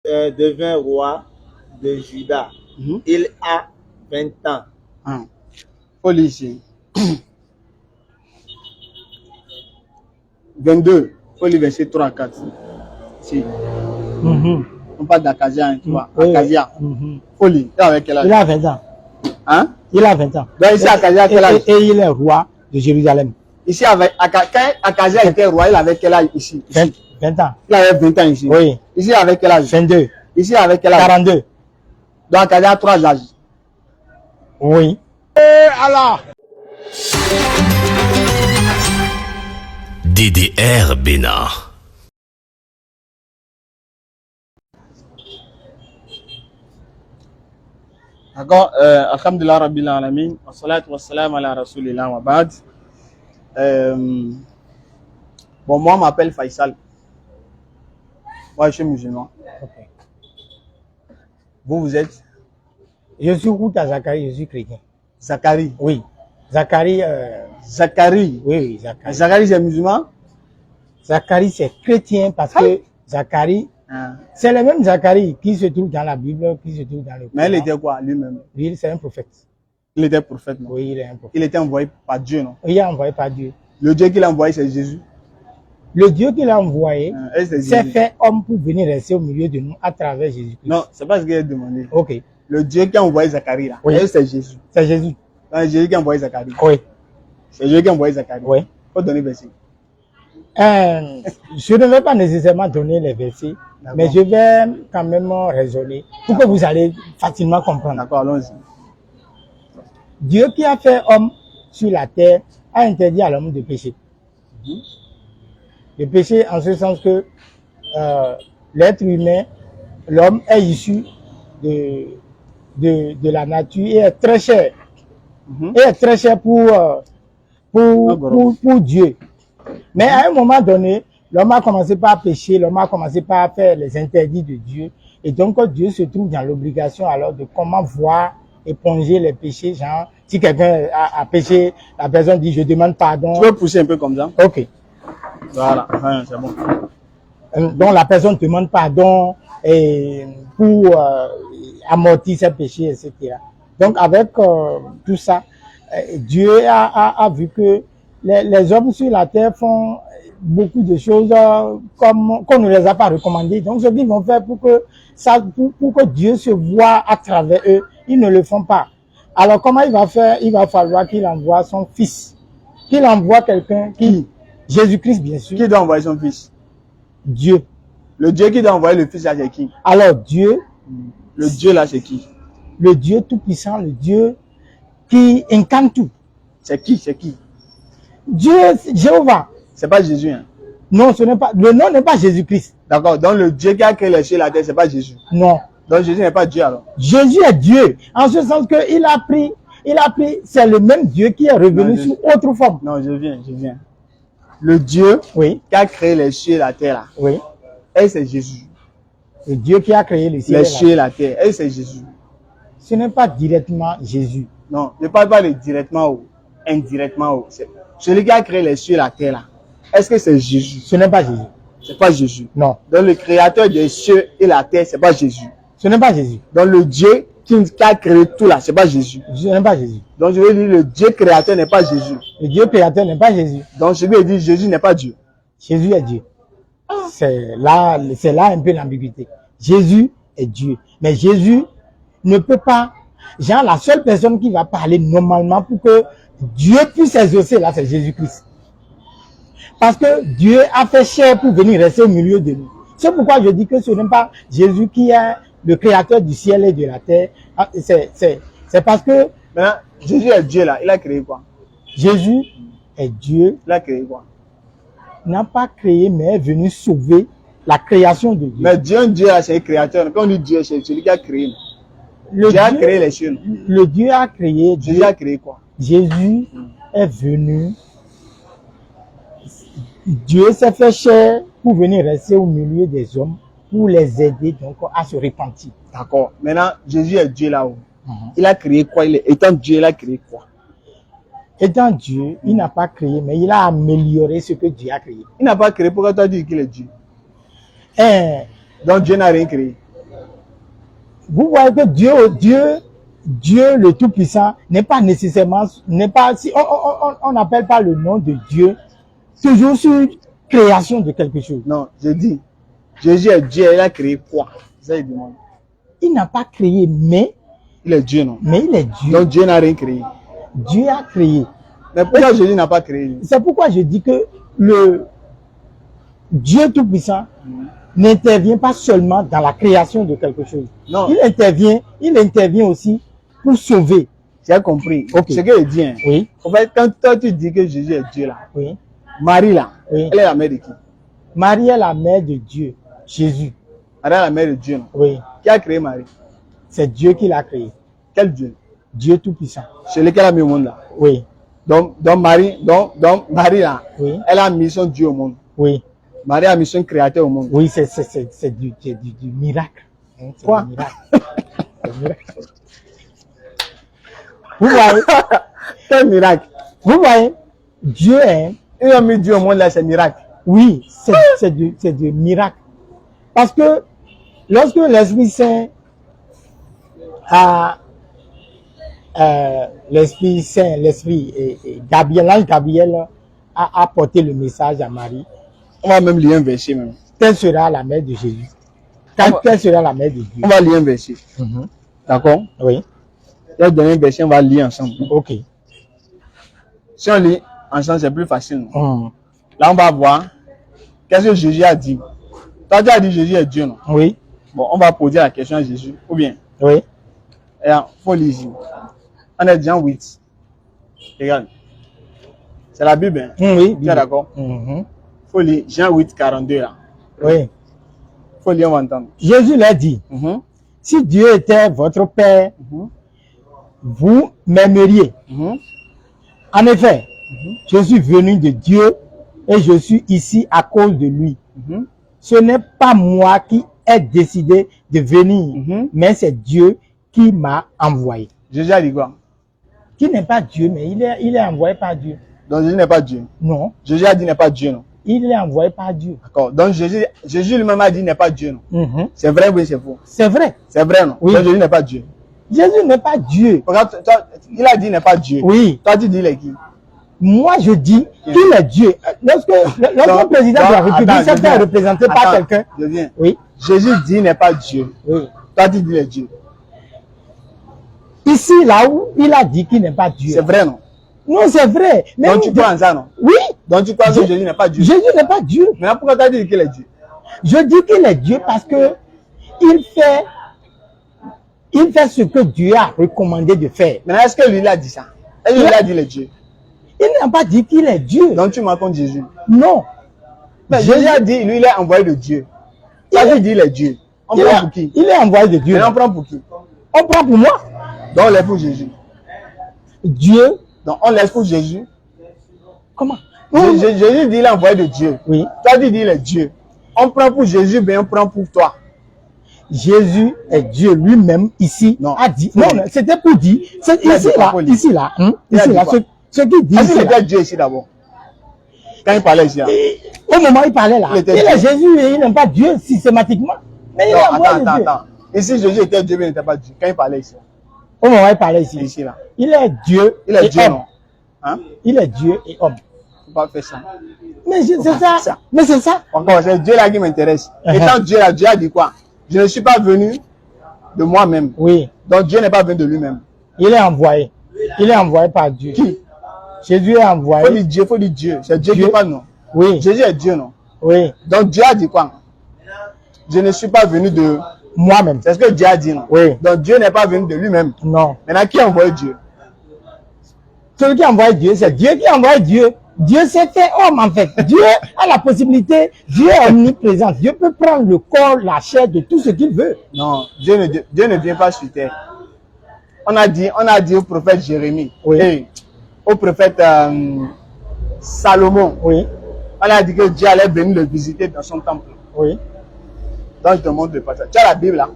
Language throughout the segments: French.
devint roi de Juda. Il a 20 ans. Folie ici. 22. Folie verset 3 à 4. Si. On parle d'Acasia, tu vois. Acasia. Folie. Il avait quel âge? Il a 20 ans. Hein? Il a 20 ans. Donc ici, Acasia, quel âge? Et il est roi de Jérusalem. Ici, quand Acasia était roi, il avait quel âge ici? 20 ans. Il avait 20 ans ici. Oui. Ici, avec quel âge? 22. Ici, avec quel âge? 42. Donc Acasia a 3 âges. Oui. Allah! DDR Bénin. D'accord, alhamdulillah rabbil alamin, wa salatu wa salam ala rasulillah wa ba'd. Bon, moi, je m'appelle Faisal. Moi, je suis musulman. Okay. Vous êtes? Je suis Kouta Zacharie, je suis chrétien. Zacharie? Oui. Zacharie. Zacharie? Oui, Zacharie. Zacharie, c'est musulman? Zacharie, c'est chrétien parce que Zacharie, c'est le même Zacharie qui se trouve dans la Bible, qui se trouve dans le Coran. Mais il était quoi lui-même? Lui, c'est un prophète. Il était prophète, non? Oui, il est un prophète. Il était envoyé par Dieu, non? Il est envoyé par Dieu. Le Dieu qu'il a envoyé, c'est Jésus. Le Dieu qu'il a envoyé s'est fait homme pour venir rester au milieu de nous à travers Jésus-Christ. Non, c'est pas ce qu'il a demandé. Ok. Le Dieu qui a envoyé Zacharie, là, oui. C'est Jésus. C'est Jésus. C'est Jésus qui a envoyé Zacharie. Oui. C'est Jésus qui a envoyé Zacharie. Oui. Faut donner verset. Je ne vais pas nécessairement donner les versets, mais je vais quand même raisonner pour que vous allez facilement comprendre. D'accord, allons-y. Dieu qui a fait homme sur la terre a interdit à l'homme de pécher. De pécher en ce sens que l'être humain, l'homme est issu de la nature et est très cher. Et est très cher pour Dieu. Mais à un moment donné, l'homme a commencé par pécher, l'homme a commencé par faire les interdits de Dieu. Et donc, Dieu se trouve dans l'obligation alors de comment voir éponger les péchés. Genre, si quelqu'un a péché, la personne dit, je demande pardon. Tu peux pousser un peu comme ça? Ok. Voilà, c'est bon. Donc, la personne demande pardon et pour amortir ses péchés, etc. Donc, avec tout ça, Dieu a vu que les hommes sur la terre font beaucoup de choses comme qu'on ne les a pas recommandées. Donc, ce qu'ils vont faire pour que Dieu se voie à travers eux, ils ne le font pas. Alors, comment il va faire? Il va falloir qu'il envoie son fils. Qu'il envoie quelqu'un qui... Jésus-Christ, bien sûr. Qui doit envoyer son fils? Dieu. Le Dieu qui doit envoyer le fils là, c'est qui? Alors, Dieu. Le Dieu là, c'est qui? Le Dieu tout-puissant, le Dieu qui incarne tout. C'est qui? C'est qui? Dieu, Jéhovah. C'est pas Jésus, hein? Non, ce n'est pas, le nom n'est pas Jésus-Christ. D'accord. Donc le Dieu qui a créé les cieux et la terre, c'est pas Jésus. Non. Donc Jésus n'est pas Dieu alors. Jésus est Dieu. En ce sens que il a pris, c'est le même Dieu qui est revenu sous autre forme. Non, je viens. Le Dieu qui a créé les cieux et la terre là. Oui. Et c'est Jésus. Le Dieu qui a créé les cieux et la terre. Et c'est Jésus. Ce n'est pas directement Jésus. Non, je ne parle pas de directement ou indirectement ou. Celui qui a créé les cieux et la terre là. Est-ce que c'est Jésus? Ce n'est pas Jésus. C'est pas Jésus. Non. Donc le créateur des cieux et la terre, c'est pas Jésus. Ce n'est pas Jésus. Donc le Dieu qui a créé tout là, c'est pas Jésus. Ce n'est pas Jésus. Donc je veux dire le Dieu créateur n'est pas Jésus. Le Dieu créateur n'est pas Jésus. Donc je veux dire Jésus n'est pas Dieu. Jésus est Dieu. C'est là un peu l'ambiguïté. Jésus est Dieu. Mais Jésus ne peut pas, genre la seule personne qui va parler normalement pour que Dieu puisse exaucer là, c'est Jésus-Christ. Parce que Dieu a fait chair pour venir rester au milieu de nous. C'est pourquoi je dis que ce n'est pas Jésus qui est le créateur du ciel et de la terre. C'est parce que... Maintenant, Jésus est Dieu là, il a créé quoi? Jésus est Dieu. Il a créé quoi? Il n'a pas créé, mais est venu sauver la création de Dieu. Mais Dieu là, c'est le créateur. Quand on dit Dieu, c'est celui qui a créé. Dieu a créé les cieux. Le Dieu a créé. Jésus a créé quoi? Jésus est venu. Dieu s'est fait chair pour venir rester au milieu des hommes, pour les aider donc à se repentir. D'accord. Maintenant, Jésus est Dieu là-haut. Il a créé quoi? Étant Dieu, il a créé quoi? Étant Dieu, il n'a pas créé, mais il a amélioré ce que Dieu a créé. Il n'a pas créé, pourquoi tu as dit qu'il est Dieu? Donc Dieu n'a rien créé. vous voyez que Dieu le Tout-Puissant n'est pas nécessairement, si on n'appelle pas le nom de Dieu toujours sur création de quelque chose. Non, je dis, Jésus est Dieu, il a créé quoi? Ça, il demande. Il n'a pas créé, mais Il est Dieu, non? il est Dieu. Donc Dieu n'a rien créé. Dieu a créé. Mais pourquoi Jésus n'a pas créé? C'est pourquoi je dis que le Dieu Tout-Puissant n'intervient pas seulement dans la création de quelque chose. Non. Il intervient aussi pour sauver. J'ai compris. Ok. Ce que je dis, hein. Oui, En fait, quand toi tu dis que Jésus est Dieu là, oui. Marie là, Oui. elle est la mère de qui? Marie est la mère de Dieu, Jésus. Marie est la mère de Dieu, non? Oui, Qui a créé Marie? c'est Dieu qui l'a créé. Quel Dieu? Dieu Tout-Puissant. C'est lequel a mis au monde là. Oui, Donc Marie là, oui, elle a mis son Dieu au monde. oui. Marie a mis son créateur au monde. Oui, c'est du miracle. Hein, c'est Quoi? du miracle. C'est du miracle. Vous voyez, Quel miracle? vous voyez, Dieu est, Il a mis Dieu au monde là, c'est miracle. oui, c'est du miracle. Parce que lorsque l'Esprit Saint a, l'Esprit et Gabriel, l'ange Gabriel a apporté le message à Marie, On va même lire un verset même. quelle sera la mère de Jésus? Quelle sera la mère de Dieu? On va lire un verset. Mhm. D'accord? Oui, Il y a un verset, on va lire ensemble. ok. Si on lit ensemble, c'est plus facile. Non? Mhm. Là, on va voir qu'est-ce que Jésus a dit. Toi, tu as dit Jésus est Dieu, non? Oui, Bon, on va poser la question à Jésus. Ou bien, oui. il faut lire ici. On est Jean 8. Regarde. C'est la Bible. Hein? Oui, Tu es d'accord? Mhm. Faut lire Jean 8, 42 là. Oui. Faut lire, on va entendre. Jésus leur dit, Mhm. si Dieu était votre Père, Mhm. vous m'aimeriez. Mhm. En effet, je suis venu de Dieu et je suis ici à cause de lui. Mhm. Ce n'est pas moi qui ai décidé de venir, Mhm. mais c'est Dieu qui m'a envoyé. Jésus a dit quoi? Qui n'est pas Dieu, mais il est envoyé par Dieu. Donc Jésus n'est pas Dieu. Non, Jésus a dit n'est pas Dieu, non? il est envoyé par Dieu. D'accord. Donc Jésus lui-même a dit n'est pas Dieu, non? Mhm. C'est vrai ou c'est faux? C'est vrai. C'est vrai, non? Oui. Donc Jésus n'est pas Dieu. Jésus n'est pas Dieu. Regarde, il a dit n'est pas Dieu. Oui. Toi, tu dis il est qui? Moi, je dis qu'il est Dieu. Lorsque le président de la République s'est fait représenter par quelqu'un, Je viens. oui, Jésus dit n'est pas Dieu. oui. Toi, tu dis il est Dieu. Ici, là où il a dit qu'il n'est pas Dieu. C'est vrai, non? Non, c'est vrai. Mais Donc tu crois en ça, non? oui, Donc tu crois que Jésus n'est pas Dieu. Jésus n'est pas Dieu. Maintenant, pourquoi tu as dit qu'il est Dieu? Je dis qu'il est Dieu parce que il fait ce que Dieu a recommandé de faire. Maintenant, est-ce que lui, il a dit ça? Est-ce qu'il a dit il est Dieu? Il n'a pas dit qu'il est Dieu. Donc tu m'as contre Jésus. Non. Mais Jésus a dit, lui, il est envoyé de Dieu. Toi, tu dis il est Dieu. On prend pour qui? Il est envoyé de Dieu. Maintenant, on prend pour qui? On prend pour moi. Donc on laisse pour Jésus. Dieu. Donc on laisse pour Jésus. Comment? Jésus dit il est envoyé de Dieu. Oui. Toi, tu dis il est Dieu. On prend pour Jésus, mais on prend pour toi. Jésus est Dieu lui-même ici. Non. A dit. Non, c'était pour dire. Il a dit Ici quoi, là, Paul? Il ici a là, dit quoi? ce qu'il dit Est-ce ici qu'il là. était Dieu ici d'abord? Quand il parlait ici. Là. Au moment où il parlait là, Il il était est Dieu. Jésus et il n'est pas Dieu systématiquement. Mais il Non, est envoyé de Dieu. attends. Ici, Jésus était Dieu, mais il n'était pas Dieu. Quand il parlait ici. Au moment où il parlait ici, Ici, là. il est Dieu Il est et Dieu, homme. non? Hein? Il est Dieu et homme. Faut pas faire ça. Mais c'est ça. ça. Mais c'est ça. Encore, c'est Dieu là qui m'intéresse. Étant Dieu là, Dieu a dit quoi? Je ne suis pas venu de moi-même. Oui. Donc Dieu n'est pas venu de lui-même. Il est envoyé. Il est envoyé par Dieu. Qui? Jésus est Faut envoyé. dire Dieu. C'est Dieu Dieu. qui parle, non? Oui. Jésus est Dieu, non? Oui. Donc Dieu a dit quoi? Je ne suis pas venu de... Moi-même. C'est ce que Dieu a dit, non? Oui. Donc Dieu n'est pas venu de lui-même. Non. Maintenant, qui a envoyé Dieu? Celui qui a envoyé Dieu, c'est Dieu qui a envoyé Dieu. Dieu s'est fait homme en fait. Dieu a la possibilité, Dieu est omniprésent. Dieu peut prendre le corps, la chair de tout ce qu'il veut. Non, Dieu ne vient pas sur terre. On a dit au prophète Jérémie, Oui. et au prophète Salomon, Oui, on a dit que Dieu allait venir le visiter dans son temple. oui. Donc je te montre le passage. Tu as la Bible là?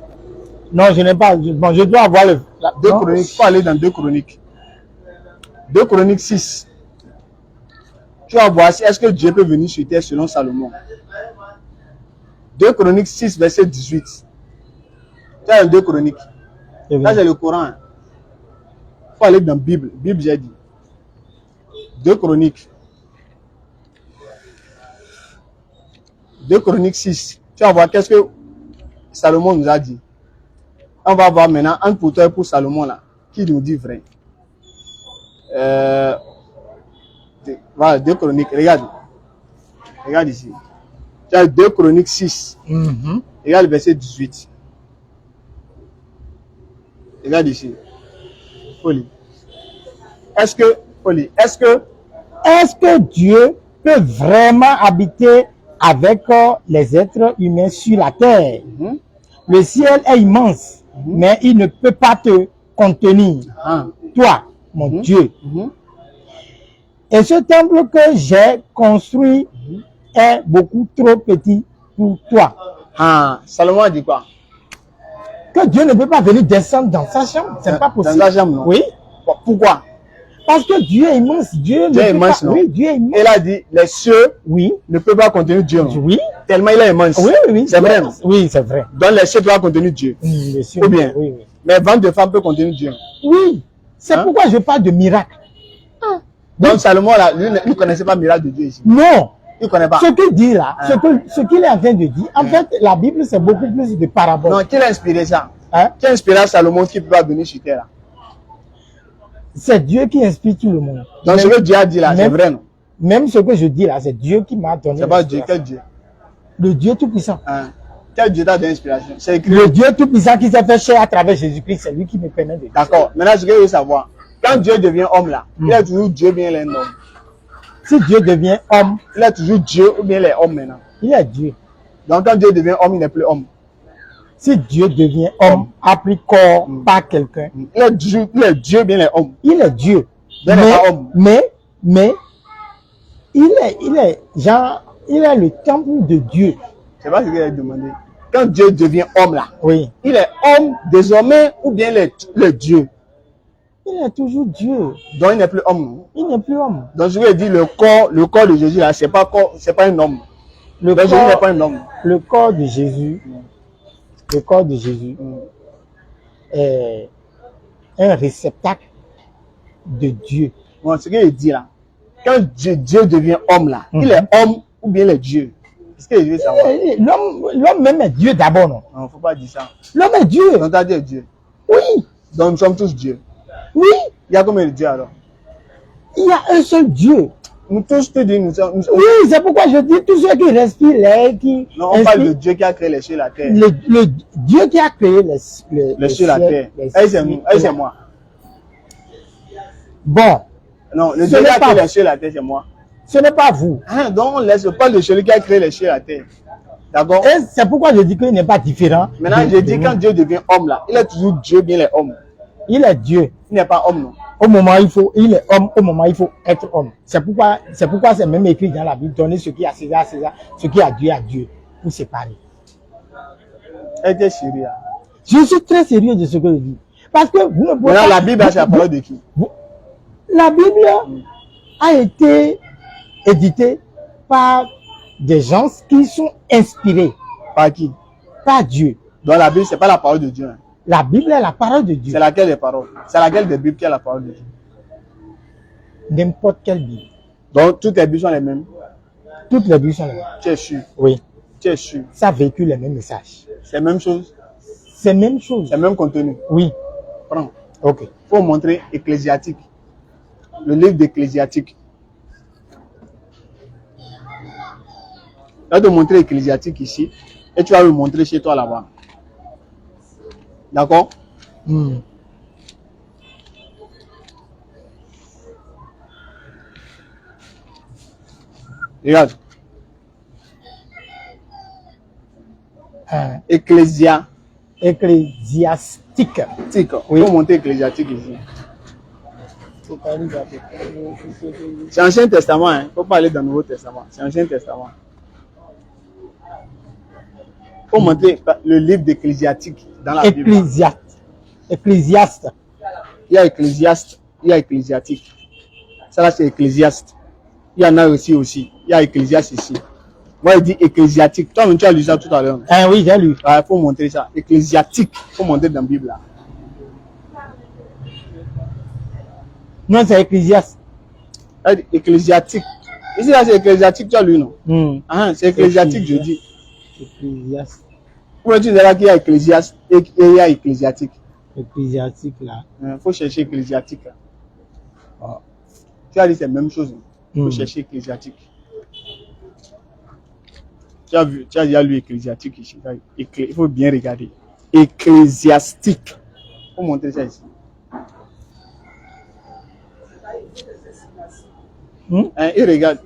Non, je n'ai pas. Bon, je dois avoir le. Deux non. Chroniques, il faut aller dans 2 Chroniques. 2 Chroniques 6. Tu vas voir si est-ce que Dieu peut venir sur terre selon Salomon. 2 Chroniques 6, verset 18. Tu as un 2 Chroniques. C'est Ça, vrai. c'est le Coran. Il faut aller dans la Bible. Bible, j'ai dit. 2 Chroniques. 2 Chroniques 6. Tu vas voir qu'est-ce que Salomon nous a dit. On va voir maintenant, entre pour toi et pour Salomon, là, qui nous dit vrai. Voilà, 2 Chroniques. Regarde. Regarde ici. Tu as 2 Chroniques 6. Regarde le verset 18. Regarde ici. Folie. Est-ce que Dieu peut vraiment habiter avec les êtres humains sur la terre? Le ciel est immense, mais il ne peut pas te contenir. Toi, mon Dieu. Et ce temple que j'ai construit est beaucoup trop petit pour toi. Salomon a dit quoi? Que Dieu ne peut pas venir descendre dans sa chambre. C'est pas possible. Dans sa chambre, non? Oui. Pourquoi? Parce que Dieu est immense. Dieu est immense, non? Oui, Dieu est immense. Il a dit, les cieux Oui. ne peuvent pas contenir Dieu. Non? Oui. Tellement il est immense. Oui, oui. C'est vrai. Non? Oui, c'est vrai. Donc les cieux peuvent contenir Dieu. Ou bien. Oui, oui. Mais vente de femmes peut contenir Dieu. Oui. C'est pourquoi je parle de miracle. Donc Salomon, là, lui, il ne connaissait pas le miracle de Dieu ici. Non. Il ne connaît pas. Ce qu'il dit là, ce qu'il est en train de dire, en fait, la Bible, c'est beaucoup plus de paraboles. Non, qui a inspiré ça? Hein? Qui a inspiré Salomon qui peut pas venir sur terre là? C'est Dieu qui inspire tout le monde. Donc Même- ce que Dieu a dit là, c'est même- vrai, non? Même ce que je dis là, c'est Dieu qui m'a donné. C'est pas Dieu, l'inspiration. quel Dieu? Le Dieu Tout-Puissant. Quel Dieu t'a donné l'inspiration? C'est écrit. Le Dieu Tout-Puissant qui s'est fait chair à travers Jésus-Christ, c'est lui qui me permet de dire. D'accord. Maintenant, ce que je veux savoir, quand Dieu devient homme là, il est toujours Dieu bien les homme. Si Dieu devient homme, Il est toujours Dieu ou bien les hommes maintenant. il est Dieu. Donc quand Dieu devient homme, il n'est plus homme. Si Dieu devient homme, a pris corps par quelqu'un, Il est Dieu bien les hommes. il est Dieu. Dieu n'est pas homme. Mais, il est le temple de Dieu. C'est pas ce qu'il a demandé. Quand Dieu devient homme là, Oui. il est homme désormais ou bien le Dieu. Il est toujours Dieu. Donc il n'est plus homme. Non? Il n'est plus homme. Donc je lui ai dit le corps de Jésus là, c'est pas un homme. Le Donc Jésus n'est pas un homme. le corps de Jésus, le corps de Jésus est un réceptacle de Dieu. Bon, ce qu'il dit là, quand Dieu devient homme là, il est homme ou bien il est Dieu. Est-ce que je veux savoir? L'homme même est Dieu d'abord, non? Non, faut pas dire ça. L'homme est Dieu. Donc t'as dit Dieu. Oui, Donc nous sommes tous Dieu. oui. Il y a combien de dieux alors? Il y a un seul Dieu. Nous tous te disons, nous sommes. Oui, c'est pourquoi je dis tous ceux qui respirent l'air, qui Non, on parle de Dieu qui a créé les cieux et la terre. le Dieu qui a créé les Les cieux et la terre. Elle c'est nous, elle c'est moi. Bon, Non, le Ce Dieu qui n'est a pas- créé les cieux et la terre, c'est moi. ce n'est pas vous. Hein, donc on laisse pas de celui qui a créé les cieux et la terre. D'accord? Et c'est pourquoi je dis qu'il n'est pas différent. Maintenant, de- je de dis nous. quand Dieu devient homme là, il est toujours Dieu bien les hommes. Il est Dieu. Il n'est pas homme, non. Au moment où il est homme, au moment où il faut être homme. C'est pourquoi c'est même écrit dans la Bible, donner ce qui est à César, César, ce qui est à Dieu, pour séparer. Elle était chérie. Là. Je suis très sérieux de ce que je dis. Parce que vous ne pouvez Maintenant, pas- la Bible, c'est la parole de qui? La Bible a été éditée par des gens qui sont inspirés Par qui? par Dieu. Donc la Bible, c'est pas la parole de Dieu. Hein. La Bible est la parole de Dieu. C'est laquelle des paroles? C'est laquelle des Bibles qui est la parole de Dieu? N'importe quelle Bible. Donc toutes les Bibles sont les mêmes. Toutes les Bibles sont les mêmes. Tu es sûr. Oui. Tu es sûr. Ça véhicule les mêmes messages. C'est la même chose. C'est la même chose. C'est le même contenu. Oui. Prends. Ok. Faut montrer Ecclésiastique. Le livre d'Ecclésiastique. Je vais te montrer Ecclésiastique ici. Et tu vas le montrer chez toi là-bas. D'accord? Regarde. Ecclésiastique. Ecclésiastique. Oui. Faut montrer Ecclésiastique ici. C'est Ancien Testament. Il ne faut pas aller dans le Nouveau Testament. C'est Ancien Testament. Il faut montrer le livre d'Ecclésiastique dans la Bible. Ecclésiaste. Il y a Ecclésiaste, il y a Ecclésiastique. Ça là c'est Ecclésiaste. Il y en a aussi. Il y a Ecclésiaste ici. Moi, il dit ecclésiastique. Toi, tu as lu ça tout à l'heure. Ah oui, j'ai lu. Il faut montrer ça. Ecclésiastique. Il faut montrer dans la Bible là. Non, c'est Ecclésiaste. Ecclésiastique. Ici, là, c'est ecclésiastique, tu as lu, non? Ah, c'est ecclésiastique, je dis. Ecclésiaste. Pourquoi tu dis là qu'il y a ecclésiaste et il y a ecclésiastique? Ecclésiastique, là. Il faut chercher ecclésiastique. Là. Oh. Tu as dit c'est la même chose. Il faut chercher ecclésiastique. Tu as déjà lu ecclésiastique ici. Il faut bien regarder. Ecclésiastique. Il faut montrer ça ici. Et regarde.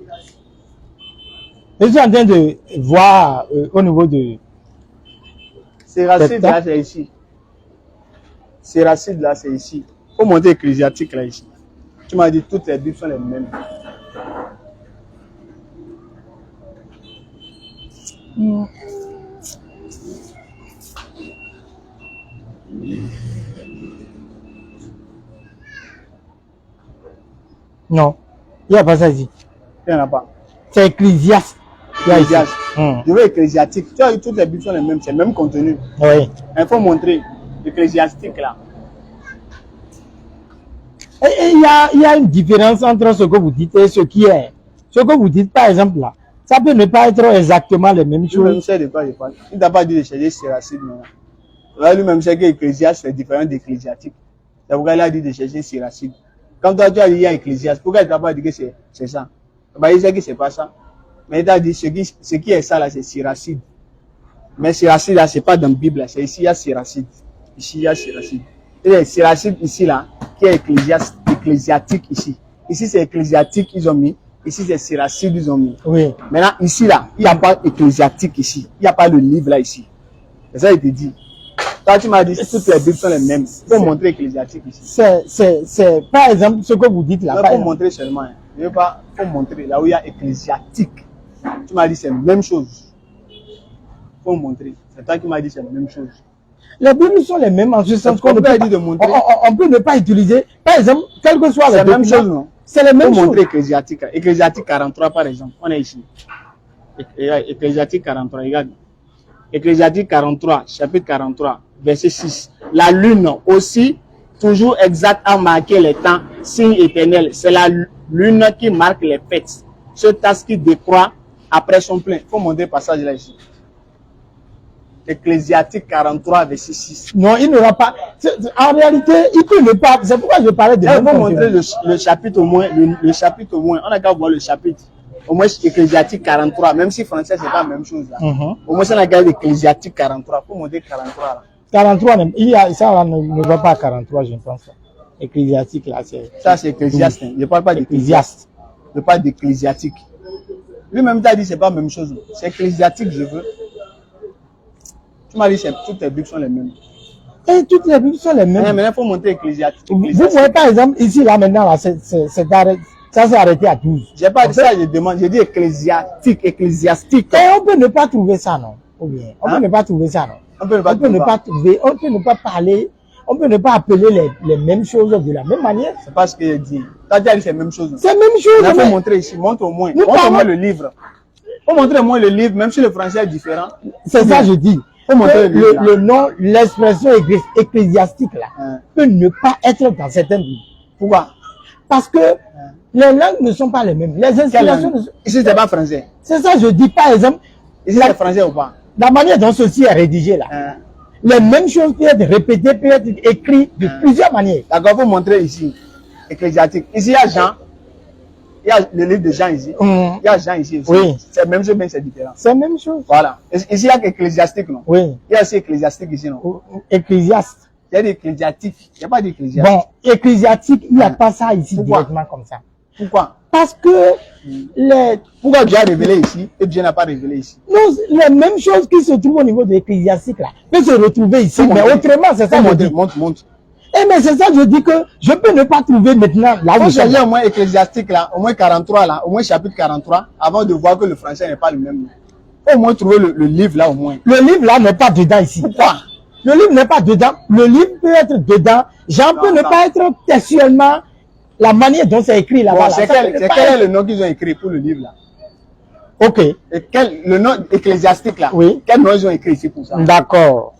Je suis en train de voir au niveau de... Séracide là, c'est ici. Séracide là, c'est ici. Il faut montrer ecclésiastique là, ici. Tu m'as dit toutes les Bibles sont les mêmes. Non, il n'y a pas ça ici. Il n'y en a pas. C'est Ecclésiaste. Ecclésiaste. Je veux ecclésiastique. Tu as eu toutes les Bibles sont les mêmes, c'est le même contenu. Oui. Il faut montrer ecclésiastique là. Et il y a une différence entre ce que vous dites et ce qui est. Ce que vous dites, par exemple, là, ça peut ne pas être exactement les mêmes choses. Lui-même sait de quoi je parle. Il ne t'a pas dit de chercher Séracide. Lui-même sait que Ecclésiaste c'est différent d'ecclésiastique. C'est pourquoi il a dit de chercher Séracide. Quand toi tu as dit il y a Ecclésiaste, pourquoi il ne t'a pas dit que c'est ça? Il sait que ce n'est pas ça. Mais il t'a dit ce qui est ça là, c'est Séracide. Mais Séracide là, ce n'est pas dans la Bible là. C'est ici, il y a Séracide. Ici, il y a Séracide. Et les Séracide ici là, qui est ecclésiastique ici. Ici c'est ecclésiastique, ils ont mis. Ici c'est Séracide, ils ont mis. Oui. Maintenant, ici là, il n'y a pas ecclésiastique ici. Il n'y a pas le livre là ici. C'est ça, il te dit. Toi, tu m'as dit toutes les Bibles sont les mêmes. Il faut montrer ecclésiastique ici. C'est par exemple ce que vous dites là. Il faut montrer seulement. Il faut montrer là où il y a ecclésiastique. Tu m'as dit c'est la même chose. Il faut montrer. C'est toi qui m'as dit c'est la même chose. Les Bibles sont les mêmes en ce sens qu'on peut dire de montrer. On peut ne pas utiliser, par exemple, quel que soit le c'est la même chose, non? C'est les mêmes choses. Il faut montrer ecclésiastique. Ecclésiastique 43 par exemple. On est ici. Ecclésiastique 43, regarde. Ecclésiastique 43, chapitre 43, verset 6. La lune aussi, toujours exacte à marquer les temps, signe éternel. C'est la lune qui marque les fêtes. Ce tasse qui décroît après son plein. Il faut montrer le passage là ici. Ecclésiastique 43, verset 6. Non, il n'aura pas. En réalité, il peut ne pas. C'est pourquoi je parlais de. Il faut montrer le chapitre au moins. Le chapitre au moins. On a qu'à voir le chapitre. Au moins, Ecclésiastique 43. Même si français, c'est pas la même chose là. Au moins, on a qu'à Ecclésiastique 43. Il faut montrer 43 là. 43, ça là, ne va pas à 43, je ne pense pas. Ecclésiastique là, c'est. Ça, c'est Ecclésiaste. Je ne parle pas d'Ecclésiaste. Je parle d'Ecclésiastique. Lui-même t'a dit c'est pas la même chose. C'est Ecclésiastique, je veux. Tu m'as dit que toutes les Bibles sont les mêmes. Et toutes les Bibles sont les mêmes. Mais il faut montrer ecclésiastique. Vous voyez par exemple, ici, là, maintenant, là, ça s'est arrêté à 12. Je n'ai pas dit ça, je demande, j'ai dit ecclésiastique. Et on peut ne pas trouver ça, non? Ou bien, on peut ne pas trouver ça, non? On peut ne pas trouver, on peut ne pas parler, on peut ne pas appeler les mêmes choses de la même manière. C'est pas ce que j'ai dit. Tu as déjà dit c'est la même chose. C'est la même chose. Il faut montrer ici, montre au moins. Montre au moins le livre. Il faut montrer au moins le livre, même si le français est différent. C'est ça, je dis. Le nom, l'expression ecclésiastique là, peut ne pas être dans certaines Bibles. Pourquoi? Parce que les langues ne sont pas les mêmes. Les inspirations ne sont... Ici, c'est pas français. C'est ça, je dis par exemple. Ici, c'est français ou pas? La manière dont ceci est rédigé là. Les mêmes choses peuvent être répétées, peuvent être écrites de plusieurs manières. D'accord, il faut montrer ici. Ecclésiastique. Ici, il y a Jean. Il y a le livre de Jean ici. Il y a Jean ici aussi. Oui. C'est la même chose, mais c'est différent. C'est la même chose. Voilà. Ici, il y a ecclésiastique, non? Oui. Il y a aussi ecclésiastique ici, non? Ecclésiaste. Il y a des ecclésiastiques. Il n'y a pas d'ecclésiastique. Bon, ecclésiastique, il n'y a pas ça ici directement comme ça. Pourquoi? Parce que Pourquoi Dieu a révélé ici et Dieu n'a pas révélé ici? Non, les mêmes choses qui se trouvent au niveau de l'ecclésiastique là, peuvent se retrouver ici, mais autrement, c'est ça que je dis. Montre. Eh mais c'est ça que je dis que je peux ne pas trouver maintenant là où je lis au moins ecclésiastique là, au moins 43 là, au moins chapitre 43, avant de voir que le français n'est pas le même. Au moins trouver le livre là au moins. Le livre là n'est pas dedans ici. Pourquoi? Le livre n'est pas dedans. Le livre peut être dedans. J'en peux ne pas être textuellement la manière dont c'est écrit là-bas. Bon, c'est quel est le nom qu'ils ont écrit pour le livre là? Ok. Et le nom ecclésiastique là, Oui. quel nom ils ont écrit ici pour ça? D'accord.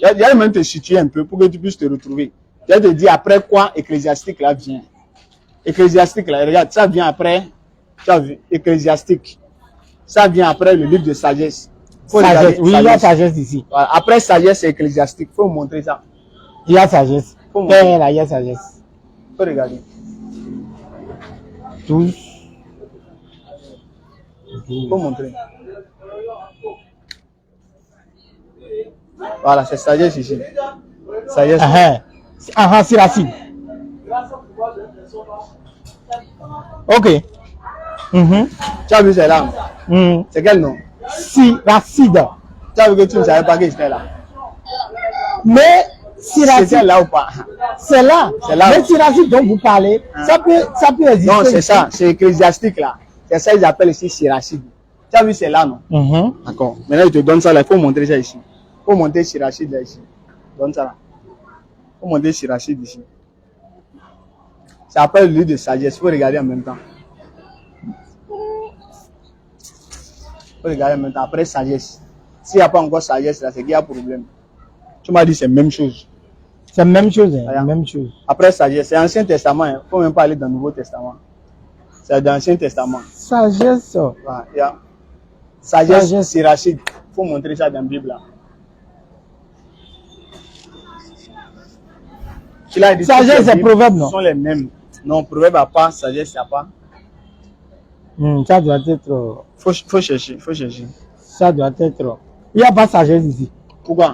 Il y a même te situer un peu pour que tu puisses te retrouver. Je vais te dire après quoi ecclésiastique là vient. Ecclésiastique là, regarde, ça vient après, tu as vu, ecclésiastique. Ça vient après le livre de sagesse. Faut Sagesse. regarder Oui, il y a sagesse ici. Voilà. Après sagesse, c'est ecclésiastique. Faut vous montrer ça. Il y a sagesse. Faut Là, il y a sagesse. Faut regarder. Tous. Faut montrer. Voilà, c'est sagesse ici. Sagesse. C'est racine. Ok. Tu as vu c'est là? C'est quel nom? Siracide. Tu as vu que tu ne savais pas que c'était là? Mais siracide. C'était là ou pas? C'est là. C'est là. Mais siracide dont vous parlez, ça peut exister. Non, c'est ça. C'est ecclésiastique là. C'est ça qu'ils appellent ici siracide. Tu as vu c'est là, non? D'accord. Maintenant, je te donne ça là. Il faut montrer ça ici. Il faut monter siracide là ici. Donne ça là. Il faut monter siracide ici. Ça appelle le livre de sagesse. Il faut regarder en même temps. Il faut regarder en même temps. Après sagesse. S'il n'y a pas encore sagesse là, c'est qu'il y a problème. Tu m'as dit c'est la même chose. C'est la même chose. Hein, la même chose. Après sagesse, c'est l'Ancien Testament. Il ne faut même pas aller dans le Nouveau Testament. C'est dans l'Ancien Testament. Sagesse. Voilà, yeah. Sagesse, siracide. Il faut montrer ça dans la Bible là. Sagesse et proverbe, non? Sont les mêmes. Non, proverbe n'a pas, sagesse n'a pas. Ça doit être. Faut chercher, faut chercher. Ça doit être. Il n'y a pas sagesse ici. Pourquoi?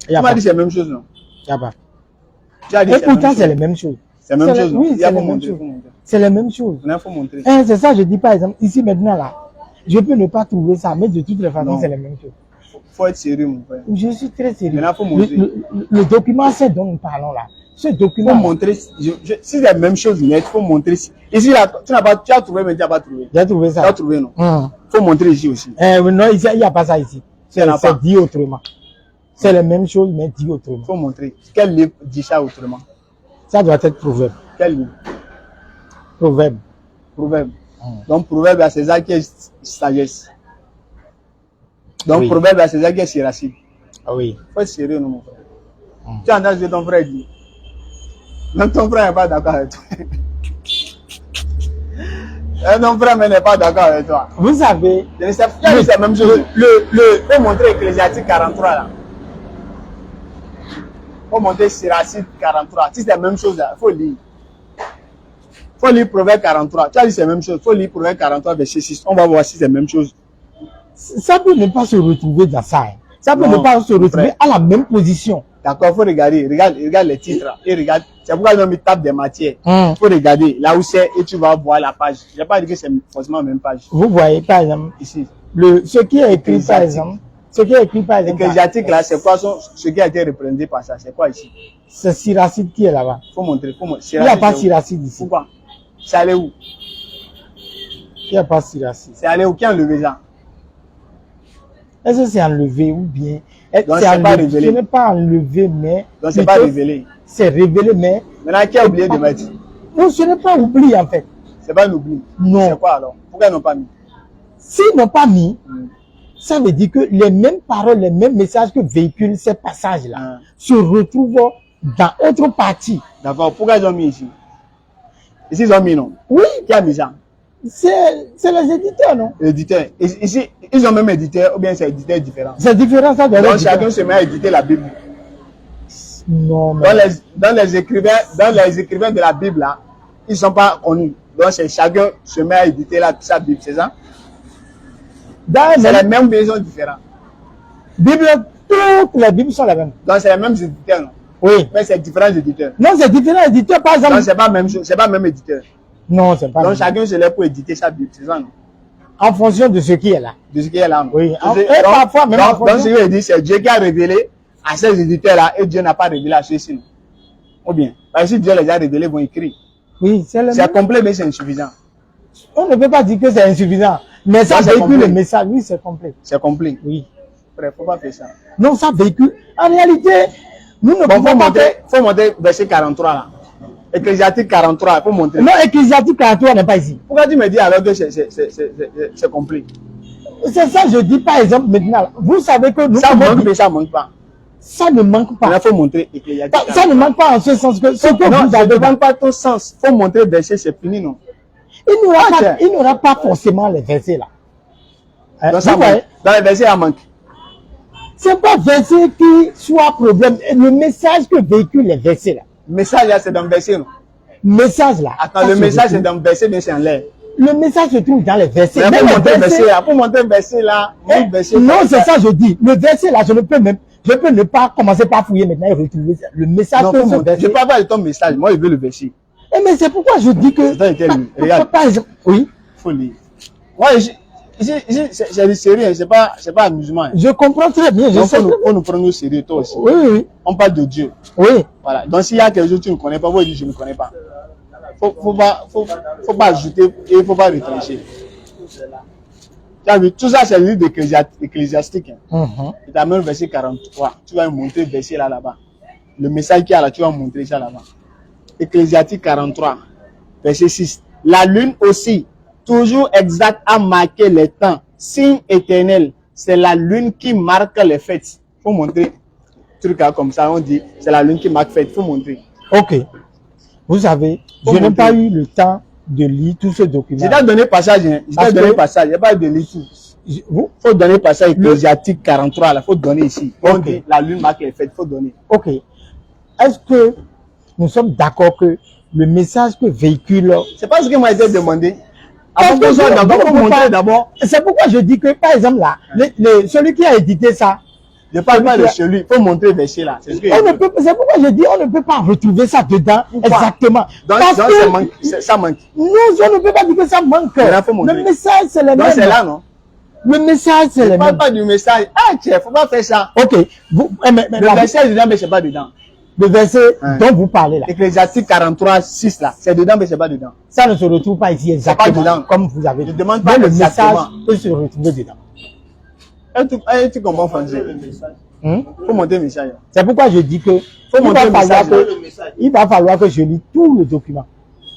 Tu m'as dit c'est la même chose, non? Il n'y a pas. Tu as dit et pourtant, c'est la même chose. C'est la même chose. Oui, c'est la même chose. C'est la même chose. Il faut montrer. C'est ça, je dis par exemple, ici maintenant là, je peux ne pas trouver ça, mais de toutes les façons, c'est la même chose. Faut être sérieux, mon frère. Je suis très sérieux. Maintenant, faut montrer. Le document, c'est dont nous parlons là. Ce document. Faut montrer. Si c'est la même chose, il faut montrer. Ici, là, tu as trouvé, mais tu n'as pas trouvé. J'ai trouvé ça. Tu as trouvé, non? Faut montrer ici aussi. Non, il n'y a pas ça ici. C'est dit autrement. C'est la même chose, mais dit autrement. Faut montrer. Quel livre dit ça autrement? Ça doit être proverbe. Quel livre? Proverbe. Proverbe. Donc, proverbe, c'est ça qui est sagesse. Donc, oui. Proverbe, c'est ça qui est siracide. Ah oui. Faut être sérieux, non, mon frère. Tu entends ce que ton frère dit. Même ton frère n'est pas d'accord avec toi. Ton frère n'est pas d'accord avec toi. Vous savez, c'est la même chose. Faut montrer Ecclésiastique 43 là. Faut montrer Siracide 43. Si c'est la même chose là, il faut lire. Faut lire Proverbe 43. Tu as dit c'est la même chose. Il faut lire Proverbe 43 verset 6. On va voir si c'est la même chose. Ça peut ne pas se retrouver dans ça. Hein. Ça peut ne pas se retrouver à la même position. D'accord, il faut regarder. Regarde les titres là. Et regarde. C'est pourquoi ils ont mis table des matières. Il faut regarder là où c'est et tu vas voir la page. Je n'ai pas dit que c'est forcément la même page. Vous voyez par exemple ici. Ce qui est écrit par exemple. Ce qui est écrit par exemple. Ecclésiastique là, c'est quoi ce qui a été représenté par ça? C'est quoi ici? C'est Siracide qui est là-bas. Faut montrer. Il n'y a pas Siracide ici. Pourquoi? C'est allé où? Il n'y a pas Siracide. C'est allé où? Qui a enlevé ça? Est-ce que c'est enlevé ou bien? Donc c'est pas révélé. Ce n'est pas enlevé, mais. Donc c'est pas révélé. C'est révélé, mais. Maintenant, qui a oublié de mettre? Non, ce n'est pas oublié en fait. C'est pas un oubli. Non. C'est quoi alors? Pourquoi ils n'ont pas mis? S'ils n'ont pas mis, ça veut dire que les mêmes paroles, les mêmes messages que véhiculent ces passages-là se retrouvent dans autre partie. D'accord. Pourquoi ils ont mis ici? Ici, ils ont mis non? Oui. Qui a mis ça? C'est les éditeurs, non? Les éditeurs. Ici, ils ont même éditeur ou bien c'est éditeur différent? C'est différent, ça doit être. Donc chacun se met à éditer la Bible. Non, mais. Dans les écrivains de la Bible, là, ils ne sont pas connus. Donc chacun se met à éditer sa Bible, c'est ça? C'est les mêmes, mais ils sont différents. Bible, toutes les Bibles sont les mêmes. Donc c'est les mêmes éditeurs, non? Oui. Mais c'est différents éditeurs. Non, c'est différents éditeurs, par exemple. Donc c'est pas même chose, c'est pas même éditeur. Non, c'est pas. Donc chacun se lève pour éditer sa Bible, c'est ça, non? En fonction de ce qui est là. De ce qui est là, non? Oui. Et parfois même. Donc ce que je dis, c'est Dieu qui a révélé à ces éditeurs-là et Dieu n'a pas révélé à ceux-ci. Ou bien, parce que si Dieu les a révélés, ils vont écrire. Oui, c'est complet, mais c'est insuffisant. On ne peut pas dire que c'est insuffisant. Mais ça véhicule le message. Oui, c'est complet. C'est complet. Oui. Il ne faut pas faire ça. Non, ça véhicule. En réalité, nous ne pouvons pas. Il faut montrer verset 43 là. Ecclésiastique 43, il faut montrer. Non, Ecclésiastique 43 n'est pas ici. Pourquoi tu me dis alors que c'est complet? C'est ça, je dis par exemple maintenant. Vous savez que nous Ça pouvons manque, dire- mais ça manque pas. ça ne manque pas. Il faut montrer Ecclésiastique. Ça ne manque pas en ce sens que ce que Non, vous ça avez ne demande pas ton sens. Il faut montrer verset, c'est fini, non? il n'y aura pas forcément les versets là. Hein, Donc, ça vous voyez, manque. Dans les versets, il y a manque. c'est pas verset qui soit problème. Le message que véhicule les versets là. Le message, là, c'est dans le verset, non? Message là. Attends, ça le se message, retrouve. c'est dans le verset, mais c'est en l'air. Le message se trouve dans les versets. Mais Même pour les montrer le versets- verset, là, pour montrer le verset, là, Eh, le verset, non, c'est ça, je dis. Le verset là, je peux ne pas commencer par fouiller maintenant et retrouver ça. Le message Non, que faut ce montrer. verset. Je ne parle pas de ton message. Moi, je veux le verset. Eh, mais c'est pourquoi je dis que. C'est dans lequel, regarde. Par exemple, oui, Il faut lire. Moi, ici, c'est du sérieux, hein, c'est pas amusement. Hein. je comprends très bien. Je Donc, sais très bien. faut nous prendre au sérieux, toi aussi. Oui, oui, On parle de Dieu. oui. Voilà. Donc, s'il y a quelque chose que tu ne connais pas, faut dire je ne connais pas. Faut pas ajouter et il faut pas réfléchir. Tu as vu, tout ça, c'est le livre d'Ecclésiastique. Hein. Mhm. Il t'amène au verset 43. Tu vas me montrer le verset là-bas. Le message qu'il y a là, tu vas me montrer ça là-bas. Ecclésiastique 43, verset 6. La lune aussi, toujours exact à marquer les temps. Signe éternel, c'est la lune qui marque les fêtes. Il faut montrer. Truc là, comme ça, on dit, c'est la lune qui marque les fêtes. Il faut montrer. Ok. Vous savez, Faut je n'ai montrer. pas eu le temps de lire tous ces documents. Je t'ai donné passage. Hein. Je Parce t'ai donné que- passage. Il n'y a pas de lire tout. Vous? Il faut donner passage Ecclésiastique 43. Il faut donner ici. On Ok. dit, la lune marque les fêtes. Il faut donner. Ok. Est-ce que nous sommes d'accord que le message que véhicule. C'est pas ce que moi j'ai demandé. Parce Avant que qu'on soit je- d'abord, je faut ne peux montrer pas- d'abord. C'est pourquoi je dis que, par exemple, là, celui qui a édité ça, Je parle pas de celui. Il faut montrer le verset là. C'est ce que je veux. c'est pourquoi je dis on ne peut pas retrouver ça dedans Pourquoi? exactement. Donc, Parce ça que manque. Ça manque. nous, on ne peut pas dire que ça manque. Mais là, faut montrer. Le message, c'est le Donc même. c'est là, non? Le message, c'est Je le parle même. pas du message. Ah, tiens, faut pas faire ça. Ok. Mais Le verset est dedans, mais c'est pas dedans. le verset Hein. dont vous parlez là, Ecclésiastique 43, 6 là. C'est dedans, mais c'est pas dedans. ça ne se retrouve pas ici pas exactement dedans. comme vous avez Je dit. demande pas Mais le exactement. message peut se retrouver dedans. Tu comprends français? Faut monter le message. C'est pourquoi je dis que il montrer va, le falloir message, que il va falloir que je lis tout le document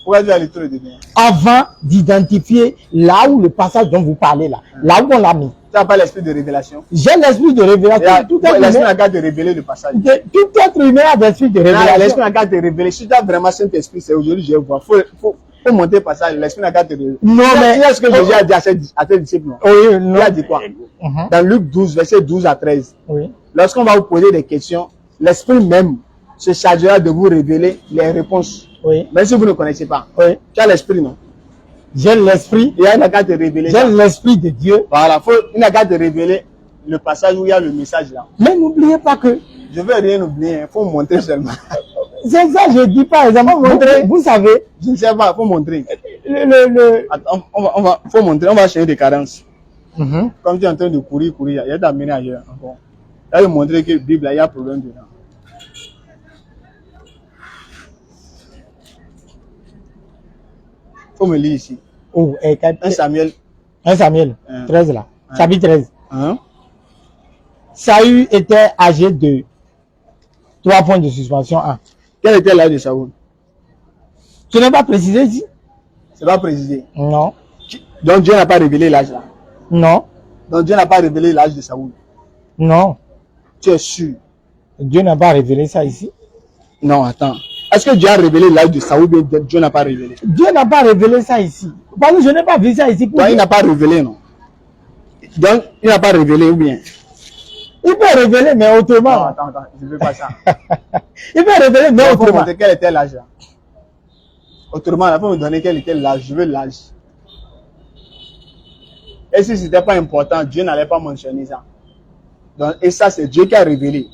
Pourquoi tu as les trucs dedans? avant d'identifier là où le passage dont vous parlez là, là où on l'a mis. Tu n'as pas l'esprit de révélation. J'ai l'esprit de révélation. Tout être L'esprit humain, n'a qu'à te révéler le passage. tout être humain a l'esprit de L'esprit révélation. n'a qu'à te révéler. Si tu as vraiment Saint-Esprit, c'est aujourd'hui que je vois. Faut monter le passage. L'esprit n'a qu'à te révéler. Non, mais- Tu sais ce que Jésus a dit à ses disciples, non? Oui, Il non. a dit quoi? Mhm. Dans Luc 12, verset 12 à 13. Oui. Lorsqu'on va vous poser des questions, l'Esprit même se chargera de vous révéler les réponses. Oui. Même si vous ne connaissez pas. Oui. Tu as l'Esprit, non? J'ai l'esprit. Il n'a qu'à te révéler J'ai ça. l'esprit de Dieu. Voilà. Il n'a qu'à te révéler le passage où il y a le message là. Mais n'oubliez pas que Je ne veux rien oublier. Il faut montrer seulement. c'est ça, je dis par exemple. Vous savez, Je ne sais pas. Il faut montrer. le Attends, faut montrer. On va changer de cadence. Mhm. Comme tu es en train de courir, il y a d'amener ailleurs encore. Là, il montrer que la Bible, là, il y a problème dedans. Faut me lire ici. Oh, 1 Samuel. 1 Samuel, Hein. 13 là. Hein. Chapitre 13. Hein? Saül était âgé de 3 points de suspension 1. Quel était l'âge de Saoul? Tu n'as pas précisé ici? C'est pas précisé. Non. Donc Dieu n'a pas révélé l'âge là. Non. Donc Dieu n'a pas révélé l'âge de Saoul. Non. Tu es sûr? Dieu n'a pas révélé ça ici. Non, attends. Est-ce que Dieu a révélé l'âge de Saoul ou bien Dieu n'a pas révélé? Dieu n'a pas révélé ça ici. Parce que je n'ai pas vu ça ici. Pour Donc il dire- n'a pas révélé, non? Donc il n'a pas révélé ou bien? Il peut révéler, mais Non, autrement. attends, je ne veux pas ça. Il peut révéler, mais Il faut autrement. montrer quel était l'âge là. Autrement, il faut me donner quel était l'âge. Je veux l'âge. Et si ce n'était pas important, Dieu n'allait pas mentionner ça. Donc, et ça, c'est Dieu qui a révélé.